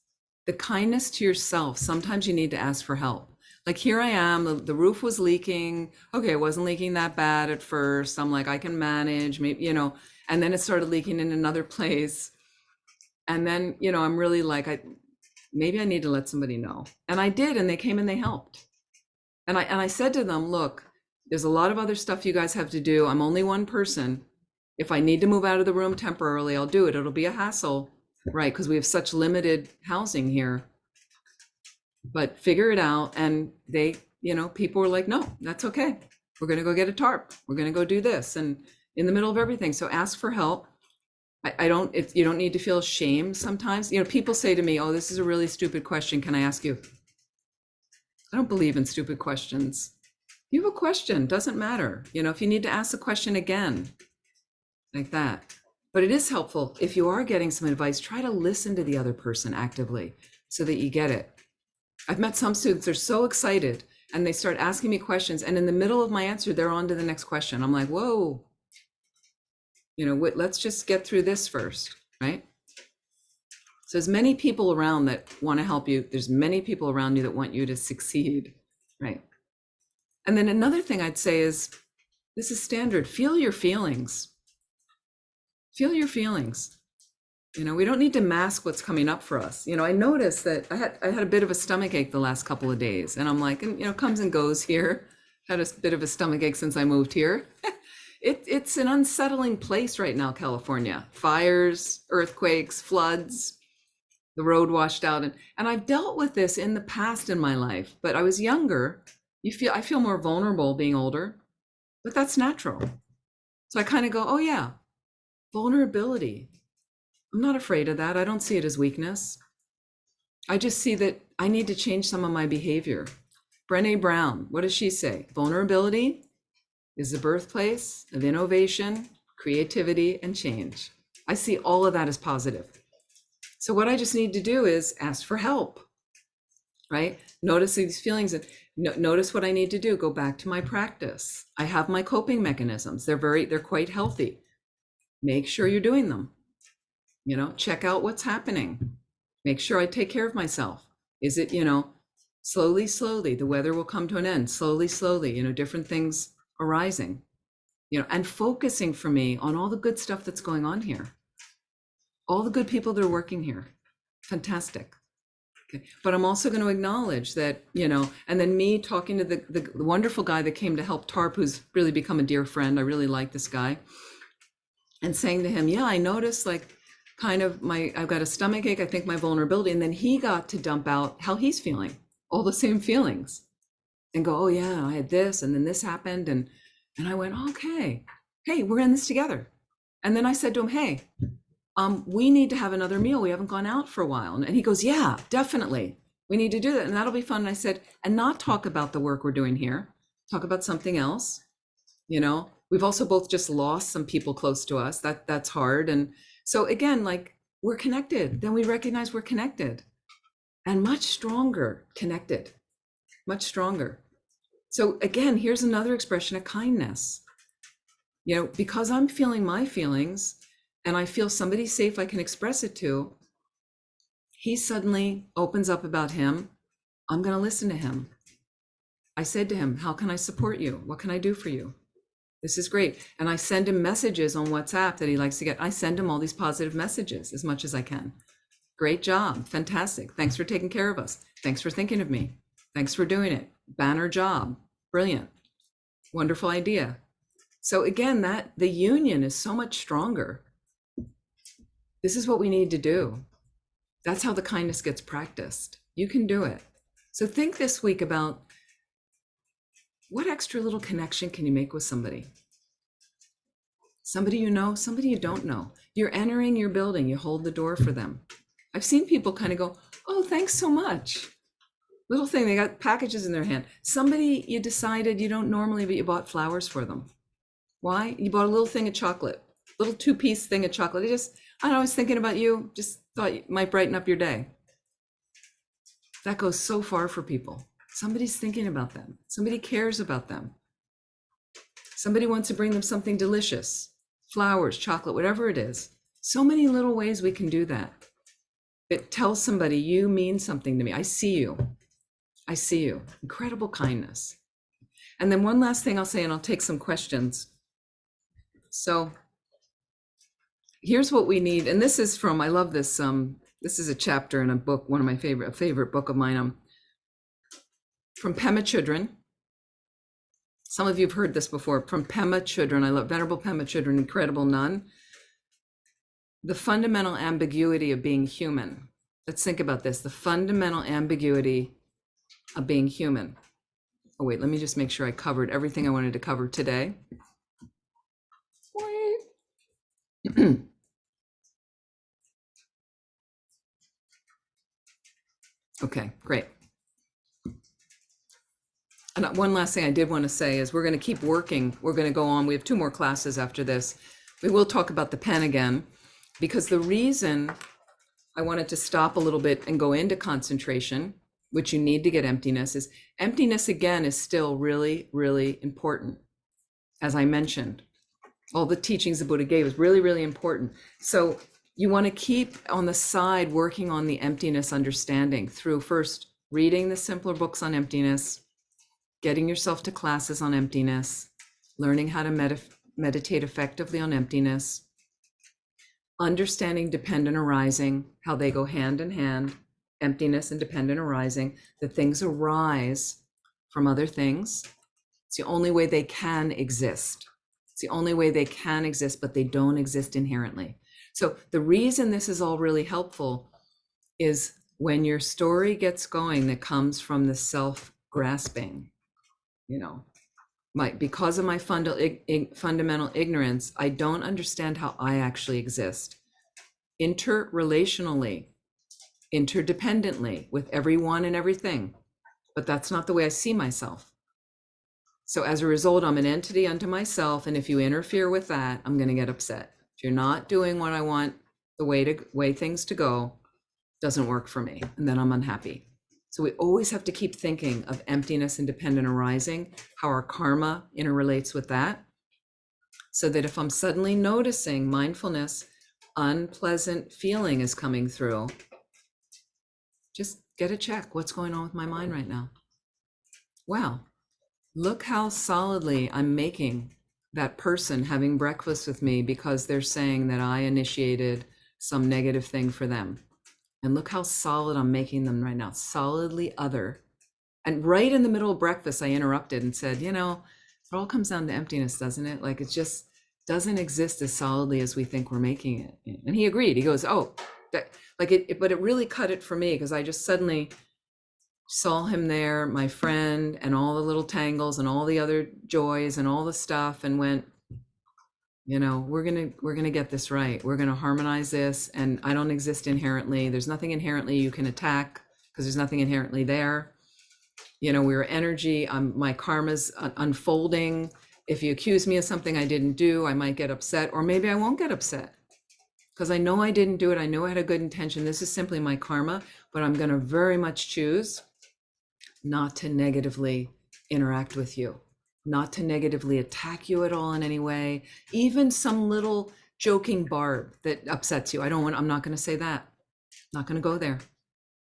the kindness to yourself, sometimes you need to ask for help. Like, here I am, the roof was leaking. Okay, it wasn't leaking that bad at first. I'm like, I can manage, maybe, and then it started leaking in another place. And then, I'm really like, maybe I need to let somebody know. And I did, and they came and they helped. And I said to them, look, there's a lot of other stuff you guys have to do. I'm only one person. If I need to move out of the room temporarily, I'll do it. It'll be a hassle, right? Because we have such limited housing here. But figure it out. And they, people were like, no, that's okay. We're going to go get a tarp. We're going to go do this. And in the middle of everything. So ask for help. You don't need to feel shame sometimes. People say to me, oh, this is a really stupid question. Can I ask you? I don't believe in stupid questions. If you have a question, doesn't matter. If you need to ask the question again, like that. But it is helpful. If you are getting some advice, try to listen to the other person actively so that you get it. I've met some students, they're so excited and they start asking me questions. And in the middle of my answer, they're on to the next question. I'm like, whoa, let's just get through this first, right? So there's many people around that want to help you. There's many people around you that want you to succeed, right? And then another thing I'd say is, this is standard, feel your feelings. Feel your feelings. We don't need to mask what's coming up for us. I noticed that I had a bit of a stomach ache the last couple of days, and I'm like, and comes and goes here. Had a bit of a stomach ache since I moved here. It's an unsettling place right now, California. Fires, earthquakes, floods, the road washed out. And I've dealt with this in the past in my life, but I was younger. I feel more vulnerable being older, but that's natural. So I kind of go, oh yeah, vulnerability. I'm not afraid of that. I don't see it as weakness. I just see that I need to change some of my behavior. Brené Brown, what does she say? Vulnerability is the birthplace of innovation, creativity, and change. I see all of that as positive. So what I just need to do is ask for help, right? Notice these feelings and notice what I need to do. Go back to my practice. I have my coping mechanisms. They're quite healthy. Make sure you're doing them. Check out what's happening. Make sure I take care of myself. Is it, slowly, the weather will come to an end. Slowly, different things arising, and focusing for me on all the good stuff that's going on here. All the good people that are working here. Fantastic. Okay. But I'm also going to acknowledge that, and then me talking to the wonderful guy that came to help TARP, who's really become a dear friend. I really like this guy. And saying to him, yeah, I noticed I've got a stomach ache, I think my vulnerability. And then he got to dump out how he's feeling, all the same feelings, and go, oh yeah, I had this, and then this happened. And I went, okay, hey, we're in this together. And then I said to him, hey, we need to have another meal. We haven't gone out for a while. And he goes, yeah, definitely. We need to do that. And that'll be fun. And I said, and not talk about the work we're doing here, talk about something else. We've also both just lost some people close to us. That's hard. And so again, like, we're connected. Then we recognize we're connected and much stronger connected, much stronger. So again, here's another expression of kindness. Because I'm feeling my feelings and I feel somebody safe I can express it to, he suddenly opens up about him. I'm going to listen to him. I said to him, how can I support you? What can I do for you? This is great. And I send him messages on WhatsApp that he likes to get. I send him all these positive messages as much as I can. Great job. Fantastic. Thanks for taking care of us. Thanks for thinking of me. Thanks for doing it. Banner job. Brilliant. Wonderful idea. So again, that the union is so much stronger. This is what we need to do. That's how the kindness gets practiced. You can do it. So think this week about what extra little connection can you make with somebody? Somebody you know, somebody you don't know. You're entering your building, you hold the door for them. I've seen people kind of go, oh, thanks so much. Little thing, they got packages in their hand. Somebody you decided you don't normally, but you bought flowers for them. Why? You bought a little thing of chocolate, little 2-piece thing of chocolate. I don't know, I was thinking about you, just thought it might brighten up your day. That goes so far for people. Somebody's thinking about them. Somebody cares about them. Somebody wants to bring them something delicious, flowers, chocolate, whatever it is. So many little ways we can do that. It tells somebody, you mean something to me. I see you. I see you. Incredible kindness. And then one last thing I'll say, and I'll take some questions. So here's what we need. And this is from, I love this. This is a chapter in a book, one of my favorite book of mine. From Pema Chodron. Some of you have heard this before. From Pema Chodron. I love Venerable Pema Chodron, incredible nun. The fundamental ambiguity of being human. Let's think about this. The fundamental ambiguity of being human. Oh, wait, let me just make sure I covered everything I wanted to cover today. Okay, great. And one last thing I did want to say is we're going to keep working. We're going to go on. We have 2 more classes after this. We will talk about the pen again, because the reason I wanted to stop a little bit and go into concentration, which you need to get emptiness, is emptiness again is still really, really important. As I mentioned, all the teachings the Buddha gave is really, really important. So you want to keep on the side working on the emptiness understanding through first reading the simpler books on emptiness, getting yourself to classes on emptiness, learning how to meditate effectively on emptiness, understanding dependent arising, how they go hand in hand, emptiness and dependent arising, that things arise from other things. It's the only way they can exist. It's the only way they can exist, but they don't exist inherently. So the reason this is all really helpful is when your story gets going that comes from the self-grasping, because of my fundamental ignorance, I don't understand how I actually exist. Interrelationally, interdependently with everyone and everything, but that's not the way I see myself. So as a result, I'm an entity unto myself, and if you interfere with that, I'm going to get upset. If you're not doing what I want, the way things to go, doesn't work for me, and then I'm unhappy. So we always have to keep thinking of emptiness and dependent arising, how our karma interrelates with that, so that if I'm suddenly noticing mindfulness, unpleasant feeling is coming through, just get a check. What's going on with my mind right now? Wow, look how solidly I'm making that person having breakfast with me because they're saying that I initiated some negative thing for them. And look how solid I'm making them right now, solidly other. And right in the middle of breakfast, I interrupted and said, it all comes down to emptiness, doesn't it? Like it just doesn't exist as solidly as we think we're making it. And he agreed. He goes, oh, but it really cut it for me because I just suddenly saw him there, my friend, and all the little tangles and all the other joys and all the stuff, and went, we're gonna get this right. We're gonna harmonize this, and I don't exist inherently. There's nothing inherently you can attack because there's nothing inherently there. We're energy. My karma's unfolding. If you accuse me of something I didn't do, I might get upset, or maybe I won't get upset because I know I didn't do it. I know I had a good intention. This is simply my karma, but I'm gonna very much choose not to negatively interact with you, not to negatively attack you at all in any way, even some little joking barb that upsets you. I'm not going to say that. Not going to go there.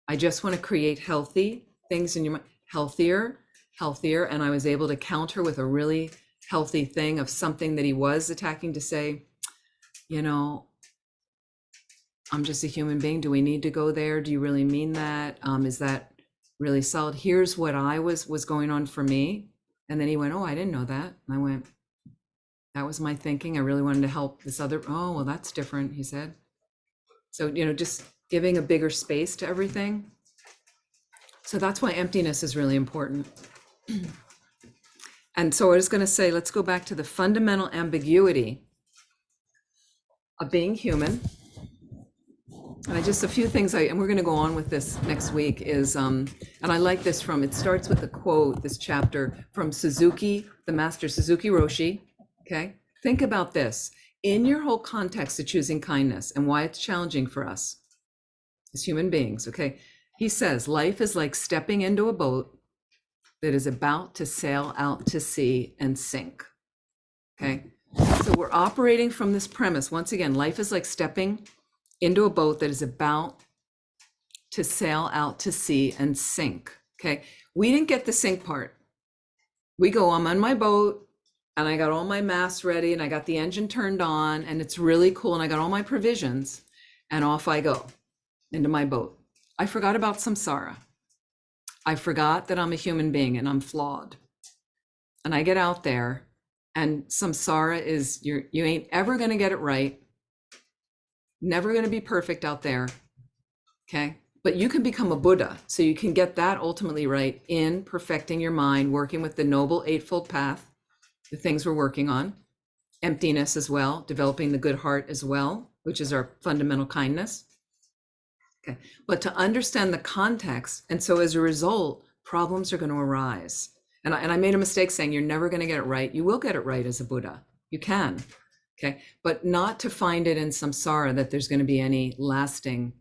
I just want to create healthy things in your mind, healthier, healthier, and I was able to counter with a really healthy thing of something that he was attacking, to say, you know, I'm just a human being. Do we need to go there? Do you really mean that? Is that really solid? Here's what I was going on for me. And then he went, oh, I didn't know that. And I went, that was my thinking. I really wanted to help this other. Oh, well, that's different, he said. So, you know, just giving a bigger space to everything. So that's why emptiness is really important. And so I was going to say, let's go back to the fundamental ambiguity of being human. And I just, a few things and we're going to go on with this next week is, and I like this it starts with a quote, this chapter from Suzuki, the master Suzuki Roshi. Okay. Think about this in your whole context of choosing kindness and why it's challenging for us as human beings. Okay. He says, life is like stepping into a boat that is about to sail out to sea and sink. Okay. So we're operating from this premise. Once again, life is like stepping into a boat that is about to sail out to sea and sink. Okay. We didn't get the sink part. We go, I'm on my boat and I got all my masts ready and I got the engine turned on and it's really cool. And I got all my provisions and off I go into my boat. I forgot about samsara. I forgot that I'm a human being and I'm flawed. And I get out there and samsara is, you ain't ever going to get it right. Never going to be perfect out there. Okay. But you can become a Buddha. So you can get that ultimately right in perfecting your mind, working with the Noble Eightfold Path, the things we're working on, emptiness as well, developing the good heart as well, which is our fundamental kindness. Okay. But to understand the context. And so as a result, problems are going to arise. And I made a mistake saying you're never going to get it right. You will get it right as a Buddha. You can. Okay. But not to find it in samsara that there's going to be any lasting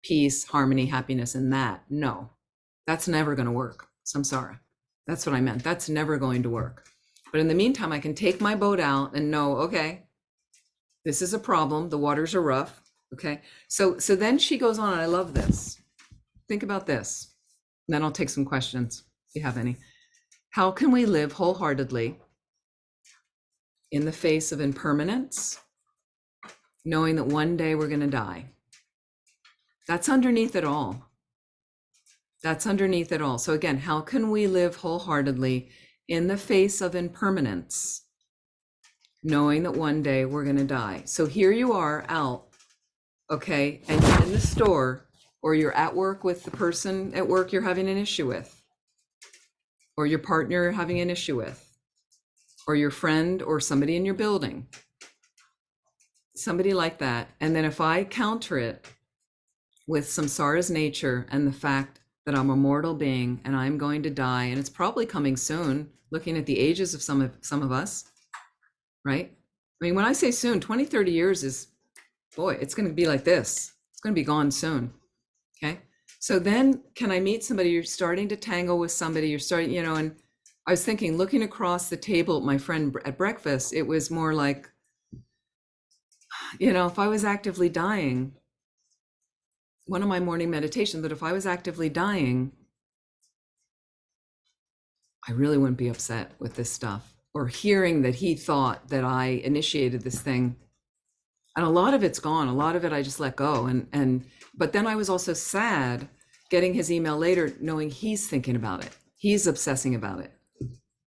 peace, harmony, happiness in that. No, that's never going to work. Samsara. That's what I meant. That's never going to work. But in the meantime, I can take my boat out and know, okay, this is a problem. The waters are rough. Okay. So then she goes on, and I love this. Think about this. And then I'll take some questions if you have any. How can we live wholeheartedly in the face of impermanence, knowing that one day we're going to die? That's underneath it all. That's underneath it all. So again, how can we live wholeheartedly in the face of impermanence, knowing that one day we're going to die? So here you are out, okay, and you're in the store, or you're at work with the person at work you're having an issue with, or your partner you're having an issue with, or your friend, or somebody in your building, somebody like that. And then if I counter it with samsara's nature and the fact that I'm a mortal being and I'm going to die, and it's probably coming soon, looking at the ages of some of us, right? I mean, when I say soon, 20, 30 years is, boy, it's going to be like this. It's going to be gone soon. Okay. So then can I meet somebody? You're starting to tangle with somebody, you're starting, you know, and I was thinking, looking across the table at my friend at breakfast, it was more like, you know, if I was actively dying, one of my morning meditations, that if I was actively dying, I really wouldn't be upset with this stuff, or hearing that he thought that I initiated this thing. And a lot of it's gone. A lot of it I just let go. But then I was also sad getting his email later, knowing he's thinking about it. He's obsessing about it.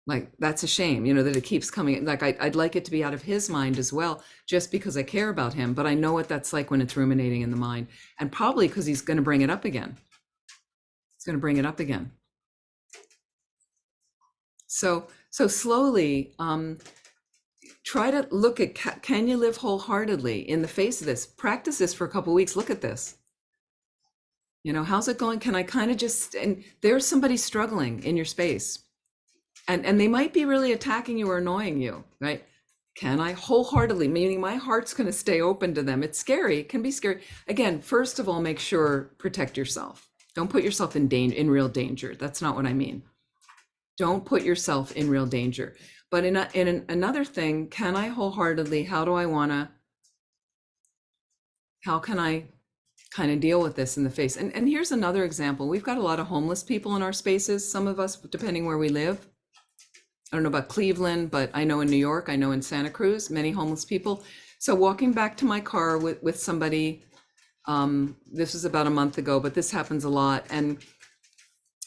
Like, that's a shame, you know, that it keeps coming. Like, I'd like it to be out of his mind as well, just because I care about him. But I know what that's like when it's ruminating in the mind, and probably because he's going to bring it up again. He's going to bring it up again. So slowly, try to look at, can you live wholeheartedly in the face of this? Practice this for a couple of weeks. Look at this. You know, how's it going? Can I kind of just, and there's somebody struggling in your space, and they might be really attacking you or annoying you, right? Can I wholeheartedly, meaning my heart's going to stay open to them? It's scary. It can be scary. Again, first of all, make sure, protect yourself. Don't put yourself in real danger. That's not what I mean. Don't put yourself in real danger. But in another thing, can I wholeheartedly, how can I kind of deal with this in the face. And here's another example. We've got a lot of homeless people in our spaces, some of us, depending where we live. I don't know about Cleveland, but I know in New York, I know in Santa Cruz, many homeless people. So walking back to my car with somebody, this was about a month ago, but this happens a lot. And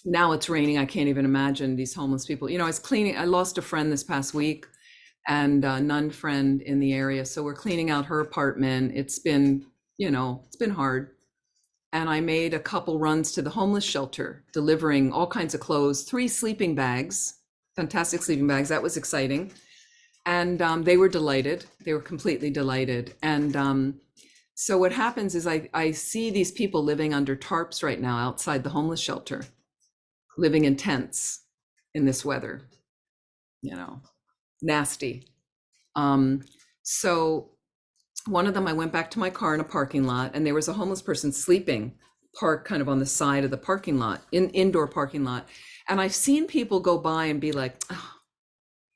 now it's raining. I can't even imagine these homeless people. You know, I lost a friend this past week, and a nun friend in the area. So we're cleaning out her apartment. It's been, it's been hard. And I made a couple runs to the homeless shelter, delivering all kinds of clothes, 3 sleeping bags, fantastic sleeping bags. That was exciting. And they were delighted. They were completely delighted. And so what happens is I see these people living under tarps right now outside the homeless shelter, living in tents in this weather, nasty. So one of them, I went back to my car in a parking lot, and there was a homeless person sleeping, parked kind of on the side of the parking lot, indoor parking lot. And I've seen people go by and be like, oh,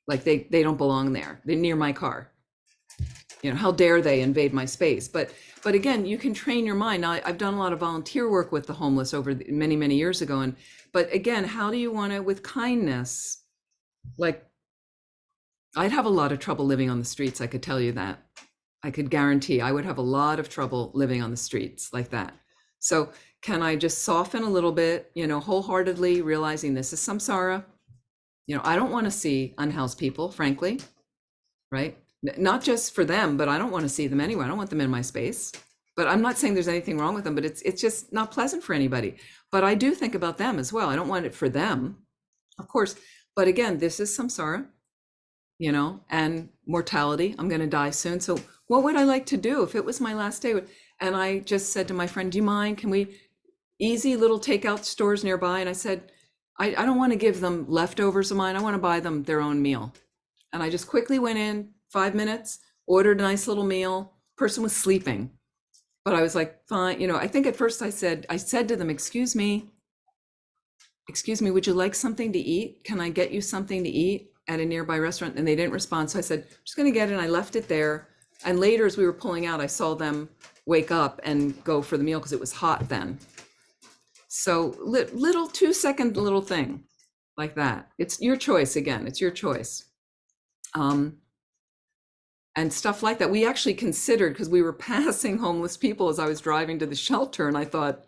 like they don't belong there. They're near my car. How dare they invade my space? But again, you can train your mind. Now, I've done a lot of volunteer work with the homeless over many, many years ago. But again, how do you want to, with kindness, like, I'd have a lot of trouble living on the streets. I could tell you that. I could guarantee I would have a lot of trouble living on the streets like that. So can I just soften a little bit, wholeheartedly realizing this is samsara? I don't want to see unhoused people, frankly, right? Not just for them, but I don't want to see them anyway. I don't want them in my space. But I'm not saying there's anything wrong with them, but it's just not pleasant for anybody. But I do think about them as well. I don't want it for them, of course. But again, this is samsara, and mortality. I'm going to die soon. So what would I like to do if it was my last day? And I just said to my friend, do you mind? Can we, easy little takeout stores nearby? And I said, I don't want to give them leftovers of mine. I want to buy them their own meal. And I just quickly went in, 5 minutes, ordered a nice little meal. Person was sleeping, but I was like, fine. I think at first I said to them, excuse me, would you like something to eat? Can I get you something to eat at a nearby restaurant? And they didn't respond. So I said, I'm just going to get it. And I left it there. And later, as we were pulling out, I saw them wake up and go for the meal because it was hot then. So little 2-second little thing like that. It's your choice. Again, it's your choice. And stuff like that. We actually considered, because we were passing homeless people as I was driving to the shelter, and I thought,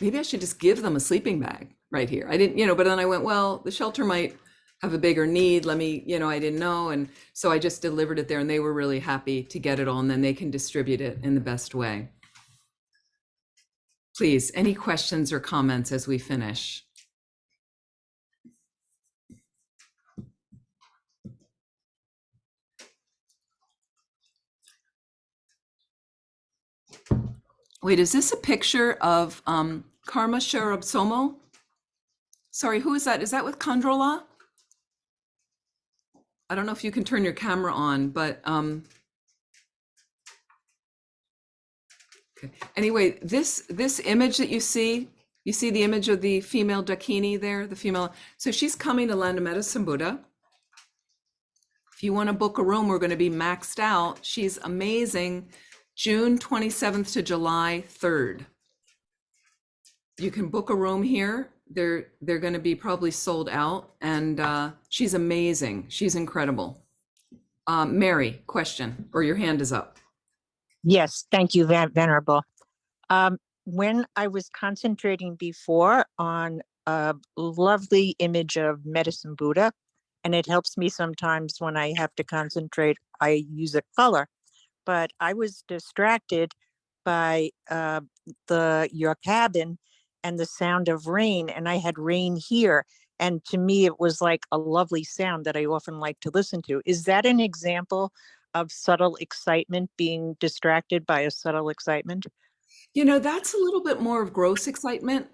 maybe I should just give them a sleeping bag right here. I didn't, but then I went, well, the shelter might have a bigger need. Let me, I didn't know. And so I just delivered it there, and they were really happy to get it all, and then they can distribute it in the best way. Please, any questions or comments as we finish? Wait, is this a picture of Karma Sharabsomo? Sorry, who is that? Is that with Kandrola? I don't know if you can turn your camera on, but okay. Anyway, this image that you see the image of the female Dakini there, the female. So she's coming to Land of Medicine Buddha. If you want to book a room, we're going to be maxed out. She's amazing. June 27th to July 3rd. You can book a room here. They're going to be probably sold out, and she's amazing. She's incredible. Mary, question, or your hand is up. Yes, thank you, Venerable. When I was concentrating before on a lovely image of Medicine Buddha, and it helps me sometimes when I have to concentrate, I use a color, but I was distracted by your cabin and the sound of rain, and I had rain here. And to me, it was like a lovely sound that I often like to listen to. Is that an example of subtle excitement, being distracted by a subtle excitement? That's a little bit more of gross excitement.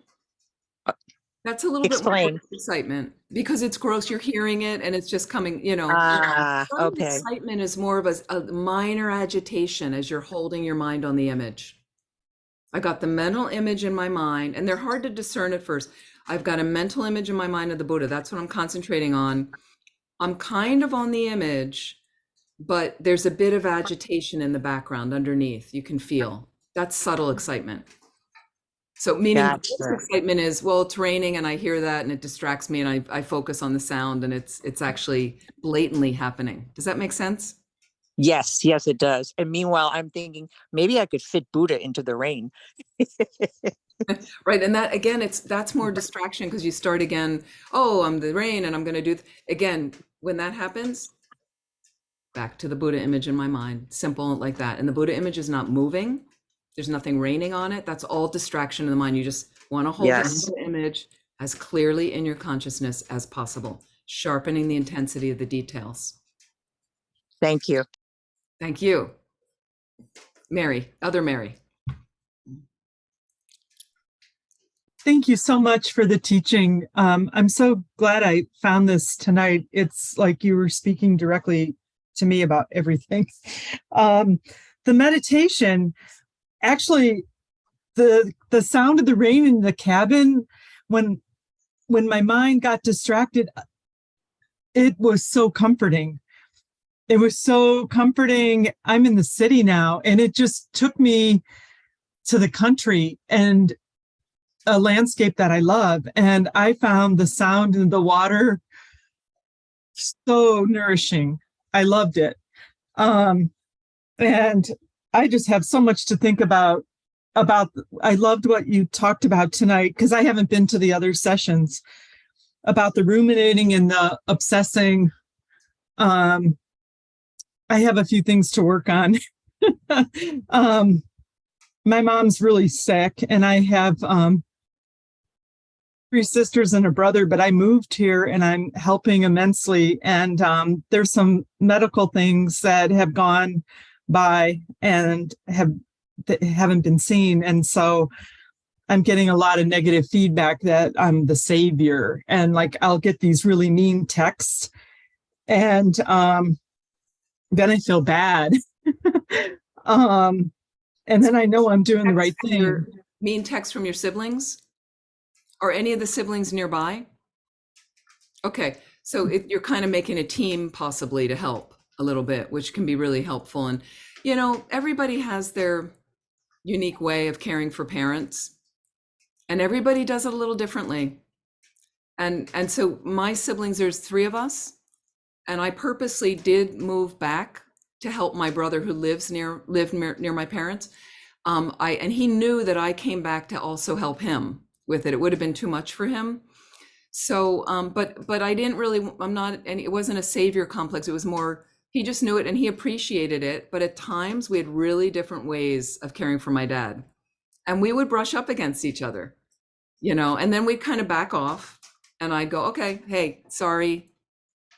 That's a little bit more gross excitement because it's gross. You're hearing it and it's just coming, subtle okay. Excitement is more of a minor agitation as you're holding your mind on the image. I got the mental image in my mind, and they're hard to discern at first. I've got a mental image in my mind of the Buddha. That's what I'm concentrating on. I'm kind of on the image, but there's a bit of agitation in the background underneath. You can feel that's subtle excitement. So meaning the Gotcha. first excitement is, well, it's raining and I hear that and it distracts me and I focus on the sound and it's actually blatantly happening. Does that make sense? Yes, yes, it does. And meanwhile, I'm thinking maybe I could fit Buddha into the rain. Right. And that again, that's more distraction because you start again, oh, I'm the rain and I'm going to do again, when that happens, back to the Buddha image in my mind, simple like that. And the Buddha image is not moving. There's nothing raining on it. That's all distraction in the mind. You just want to hold Yes. the image as clearly in your consciousness as possible, sharpening the intensity of the details. Thank you. Thank you. Mary, other Mary. Thank you so much for the teaching. I'm so glad I found this tonight. It's like you were speaking directly to me about everything. The meditation, actually, the sound of the rain in the cabin, when my mind got distracted, it was so comforting. It was so comforting. I'm in the city now, and it just took me to the country and a landscape that I love. And I found the sound in the water so nourishing. I loved it. And I just have so much to think about. I loved what you talked about tonight, because I haven't been to the other sessions, about the ruminating and the obsessing. I have a few things to work on. My mom's really sick, and I have 3 sisters and a brother, but I moved here and I'm helping immensely. And there's some medical things that have gone by and that haven't been seen. And so I'm getting a lot of negative feedback that I'm the savior. And like, I'll get these really mean texts. And then I feel bad. And then I know I'm doing the right thing. Mean text from your siblings? Or any of the siblings nearby? Okay, so you're kind of making a team possibly to help a little bit, which can be really helpful. And, you know, everybody has their unique way of caring for parents, and everybody does it a little differently. And so my siblings, there's 3 of us, and I purposely did move back to help my brother who lived near my parents. And he knew that I came back to also help him with it. It would have been too much for him. So, but I didn't really, and it wasn't a savior complex. It was more, he just knew it and he appreciated it. But at times we had really different ways of caring for my dad, and we would brush up against each other, you know, and then we'd kind of back off and I'd go, okay, hey, sorry.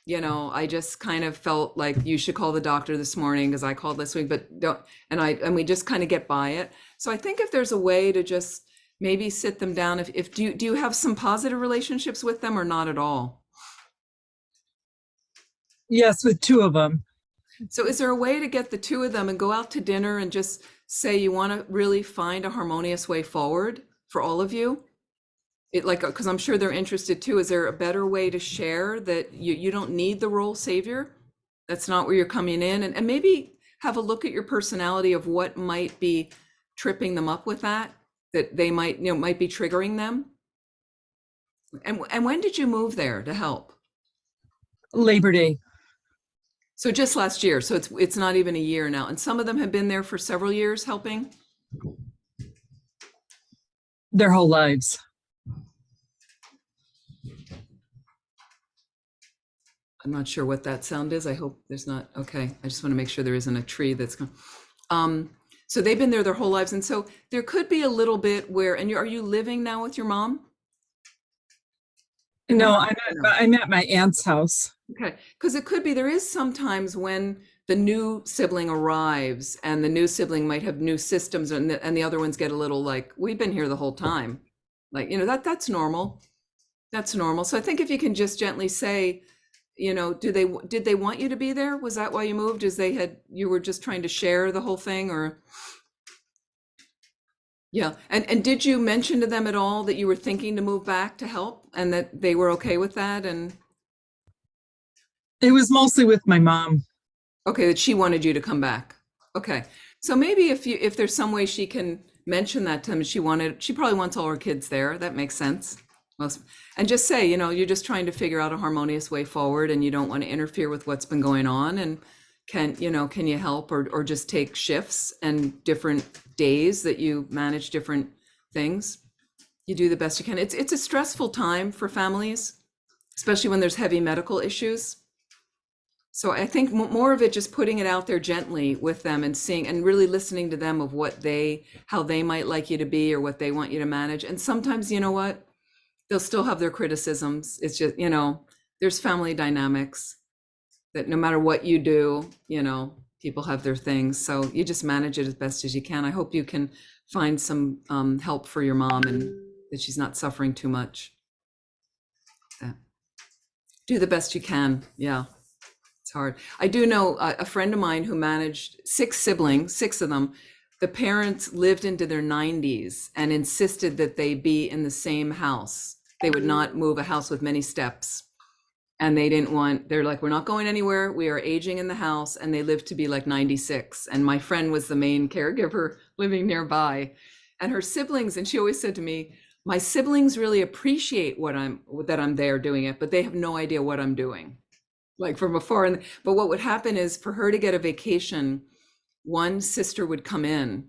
You know, I just kind of felt like you should call the doctor this morning because I called this week, but don't, and we just kind of get by it. So I think if there's a way to just maybe sit them down, do you have some positive relationships with them or not at all? Yes, with 2 of them. So is there a way to get the 2 of them and go out to dinner and just say you want to really find a harmonious way forward for all of you? Because I'm sure they're interested too. Is there a better way to share that you don't need the role savior? That's not where you're coming in, and maybe have a look at your personality of what might be tripping them up with that they might, you know, might be triggering them. And when did you move there to help? Labor Day. So just last year. So it's not even a year now. And some of them have been there for several years helping? Their whole lives. I'm not sure what that sound is. I hope there's not. Okay. I just want to make sure there isn't a tree that's so they've been there their whole lives. And so there could be a little bit where, and are you living now with your mom? No, I'm at my aunt's house. Okay. Because it could be, there is sometimes when the new sibling arrives and the new sibling might have new systems and the other ones get a little like, we've been here the whole time. Like, you know, that's normal. That's normal. So I think if you can just gently say, you know, did they want you to be there? Was that why you moved? You were just trying to share the whole thing, or? Yeah. And did you mention to them at all that you were thinking to move back to help and that they were okay with that? And It was mostly with my mom. okay, that she wanted you to come back. Okay. So maybe if there's some way she can mention that to them. She probably wants all her kids there. That makes sense. And just say, you're just trying to figure out a harmonious way forward and you don't want to interfere with what's been going on. And can you help or just take shifts and different days that you manage different things? You do the best you can. It's a stressful time for families, especially when there's heavy medical issues. So I think more of it, just putting it out there gently with them and seeing and really listening to them of how they might like you to be or what they want you to manage. And sometimes, you know what, they'll still have their criticisms. It's just, there's family dynamics that no matter what you do, people have their things. So you just manage it as best as you can. I hope you can find some help for your mom and that she's not suffering too much. Do the best you can. Yeah. It's hard. I do know a friend of mine who managed 6 siblings, 6 of them. The parents lived into their 90s and insisted that they be in the same house. They would not move a house with many steps. And they're like, we're not going anywhere. We are aging in the house. And they lived to be like 96. And my friend was the main caregiver living nearby. And her siblings, and she always said to me, my siblings really appreciate that I'm there doing it, but they have no idea what I'm doing. Like from afar. But what would happen is for her to get a vacation, one sister would come in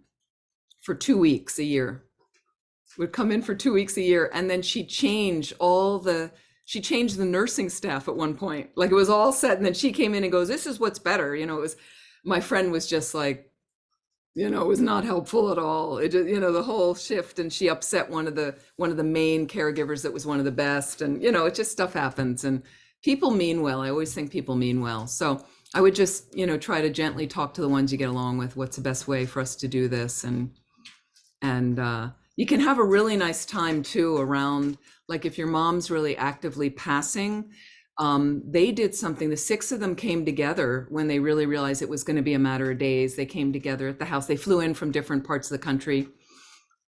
for 2 weeks a year, and then she'd change the nursing staff at one point. Like it was all set, and then she came in and goes, this is what's better. My friend was just like, it was not helpful at all. It just, the whole shift, and she upset one of the main caregivers that was one of the best. And, it just stuff happens, and people mean well. I always think people mean well. So I would just, try to gently talk to the ones you get along with. What's the best way for us to do this? And you can have a really nice time too around, like if your mom's really actively passing, they did something. The 6 of them came together when they really realized it was going to be a matter of days. They came together at the house. They flew in from different parts of the country,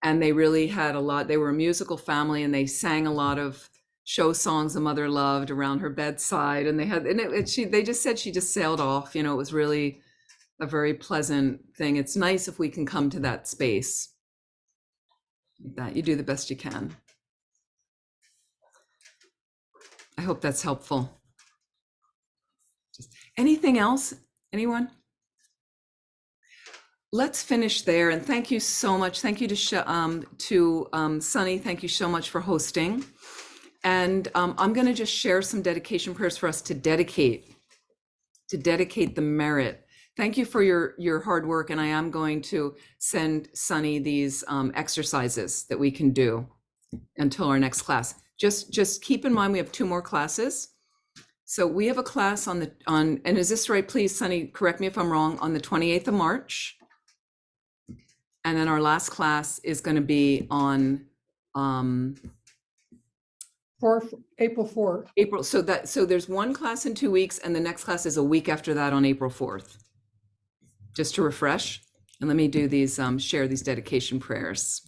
and they really had they were a musical family, and they sang a lot of show songs the mother loved around her bedside. And they just said she just sailed off. It was really a very pleasant thing. It's nice if we can come to that space. That you do the best you can. I hope that's helpful. Anything else? Anyone? Let's finish there. And thank you so much. Thank you to Sunny. Thank you so much for hosting. And I'm going to just share some dedication prayers for us to dedicate the merit. Thank you for your hard work. And I am going to send Sunny these exercises that we can do until our next class. Just keep in mind, we have 2 more classes. So we have a class and is this right? Please, Sunny, correct me if I'm wrong, on the 28th of March. And then our last class is going to be on April 4th. April. So there's one class in 2 weeks, and the next class is a week after that on April 4th. Just to refresh. And let me do these, share these dedication prayers.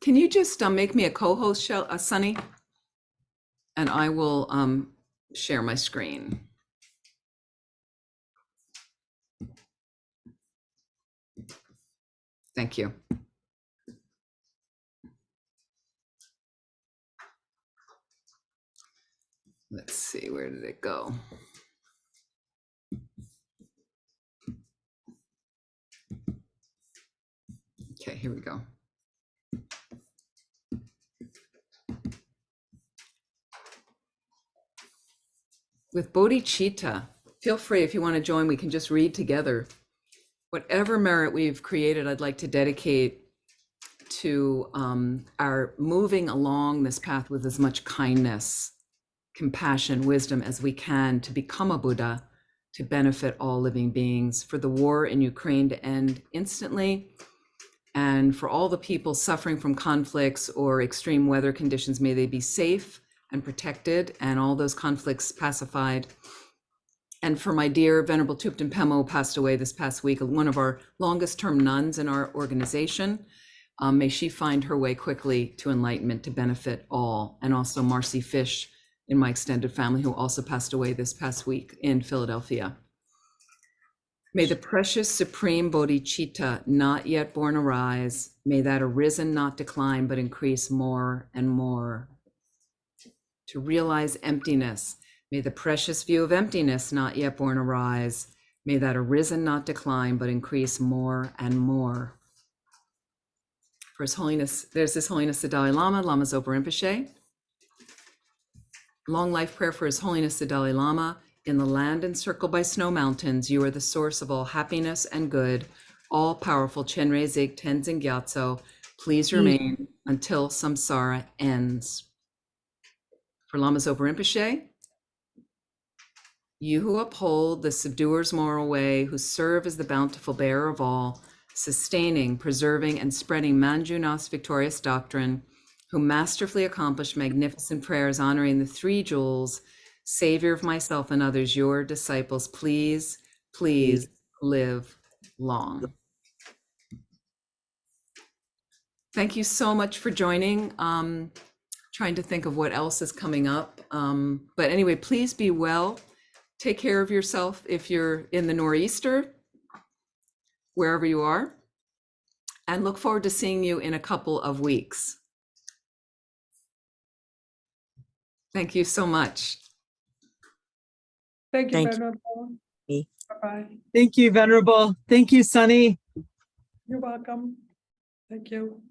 Can you just make me a co-host, Sunny? And I will share my screen. Thank you. Let's see, where did it go? Okay, here we go. With bodhicitta, feel free if you want to join, we can just read together. Whatever merit we've created, I'd like to dedicate to our moving along this path with as much kindness, compassion, wisdom as we can to become a Buddha, to benefit all living beings, for the war in Ukraine to end instantly, and for all the people suffering from conflicts or extreme weather conditions, may they be safe and protected, and all those conflicts pacified, And for my dear Venerable Thupten Pemo, who passed away this past week, one of our longest term nuns in our organization, may she find her way quickly to enlightenment to benefit all. And also Marcy Fish in my extended family, who also passed away this past week in Philadelphia. May the precious supreme bodhicitta not yet born arise. May that arisen not decline, but increase more and more. To realize emptiness, may the precious view of emptiness not yet born arise. May that arisen not decline, but increase more and more. For His Holiness, there's His Holiness the Dalai Lama, Lama Zopa Rinpoche. Long life prayer for His Holiness the Dalai Lama. In the land encircled by snow mountains, you are the source of all happiness and good. All powerful Chenrezig Zig Tenzin Gyatso, please remain until samsara ends. For Lama Zopa Rinpoche, you who uphold the subduer's moral way, who serve as the bountiful bearer of all, sustaining, preserving, and spreading Manjunath's victorious doctrine, who masterfully accomplished magnificent prayers honoring the three jewels, Savior of myself and others, your disciples, please, please live long. Thank you so much for joining. Trying to think of what else is coming up. But anyway, please be well. Take care of yourself if you're in the nor'easter, wherever you are, and look forward to seeing you in a couple of weeks. Thank you so much. Thank you, Thank you. Venerable. Me. Bye-bye. Thank you, Venerable. Thank you, Sunny. You're welcome. Thank you.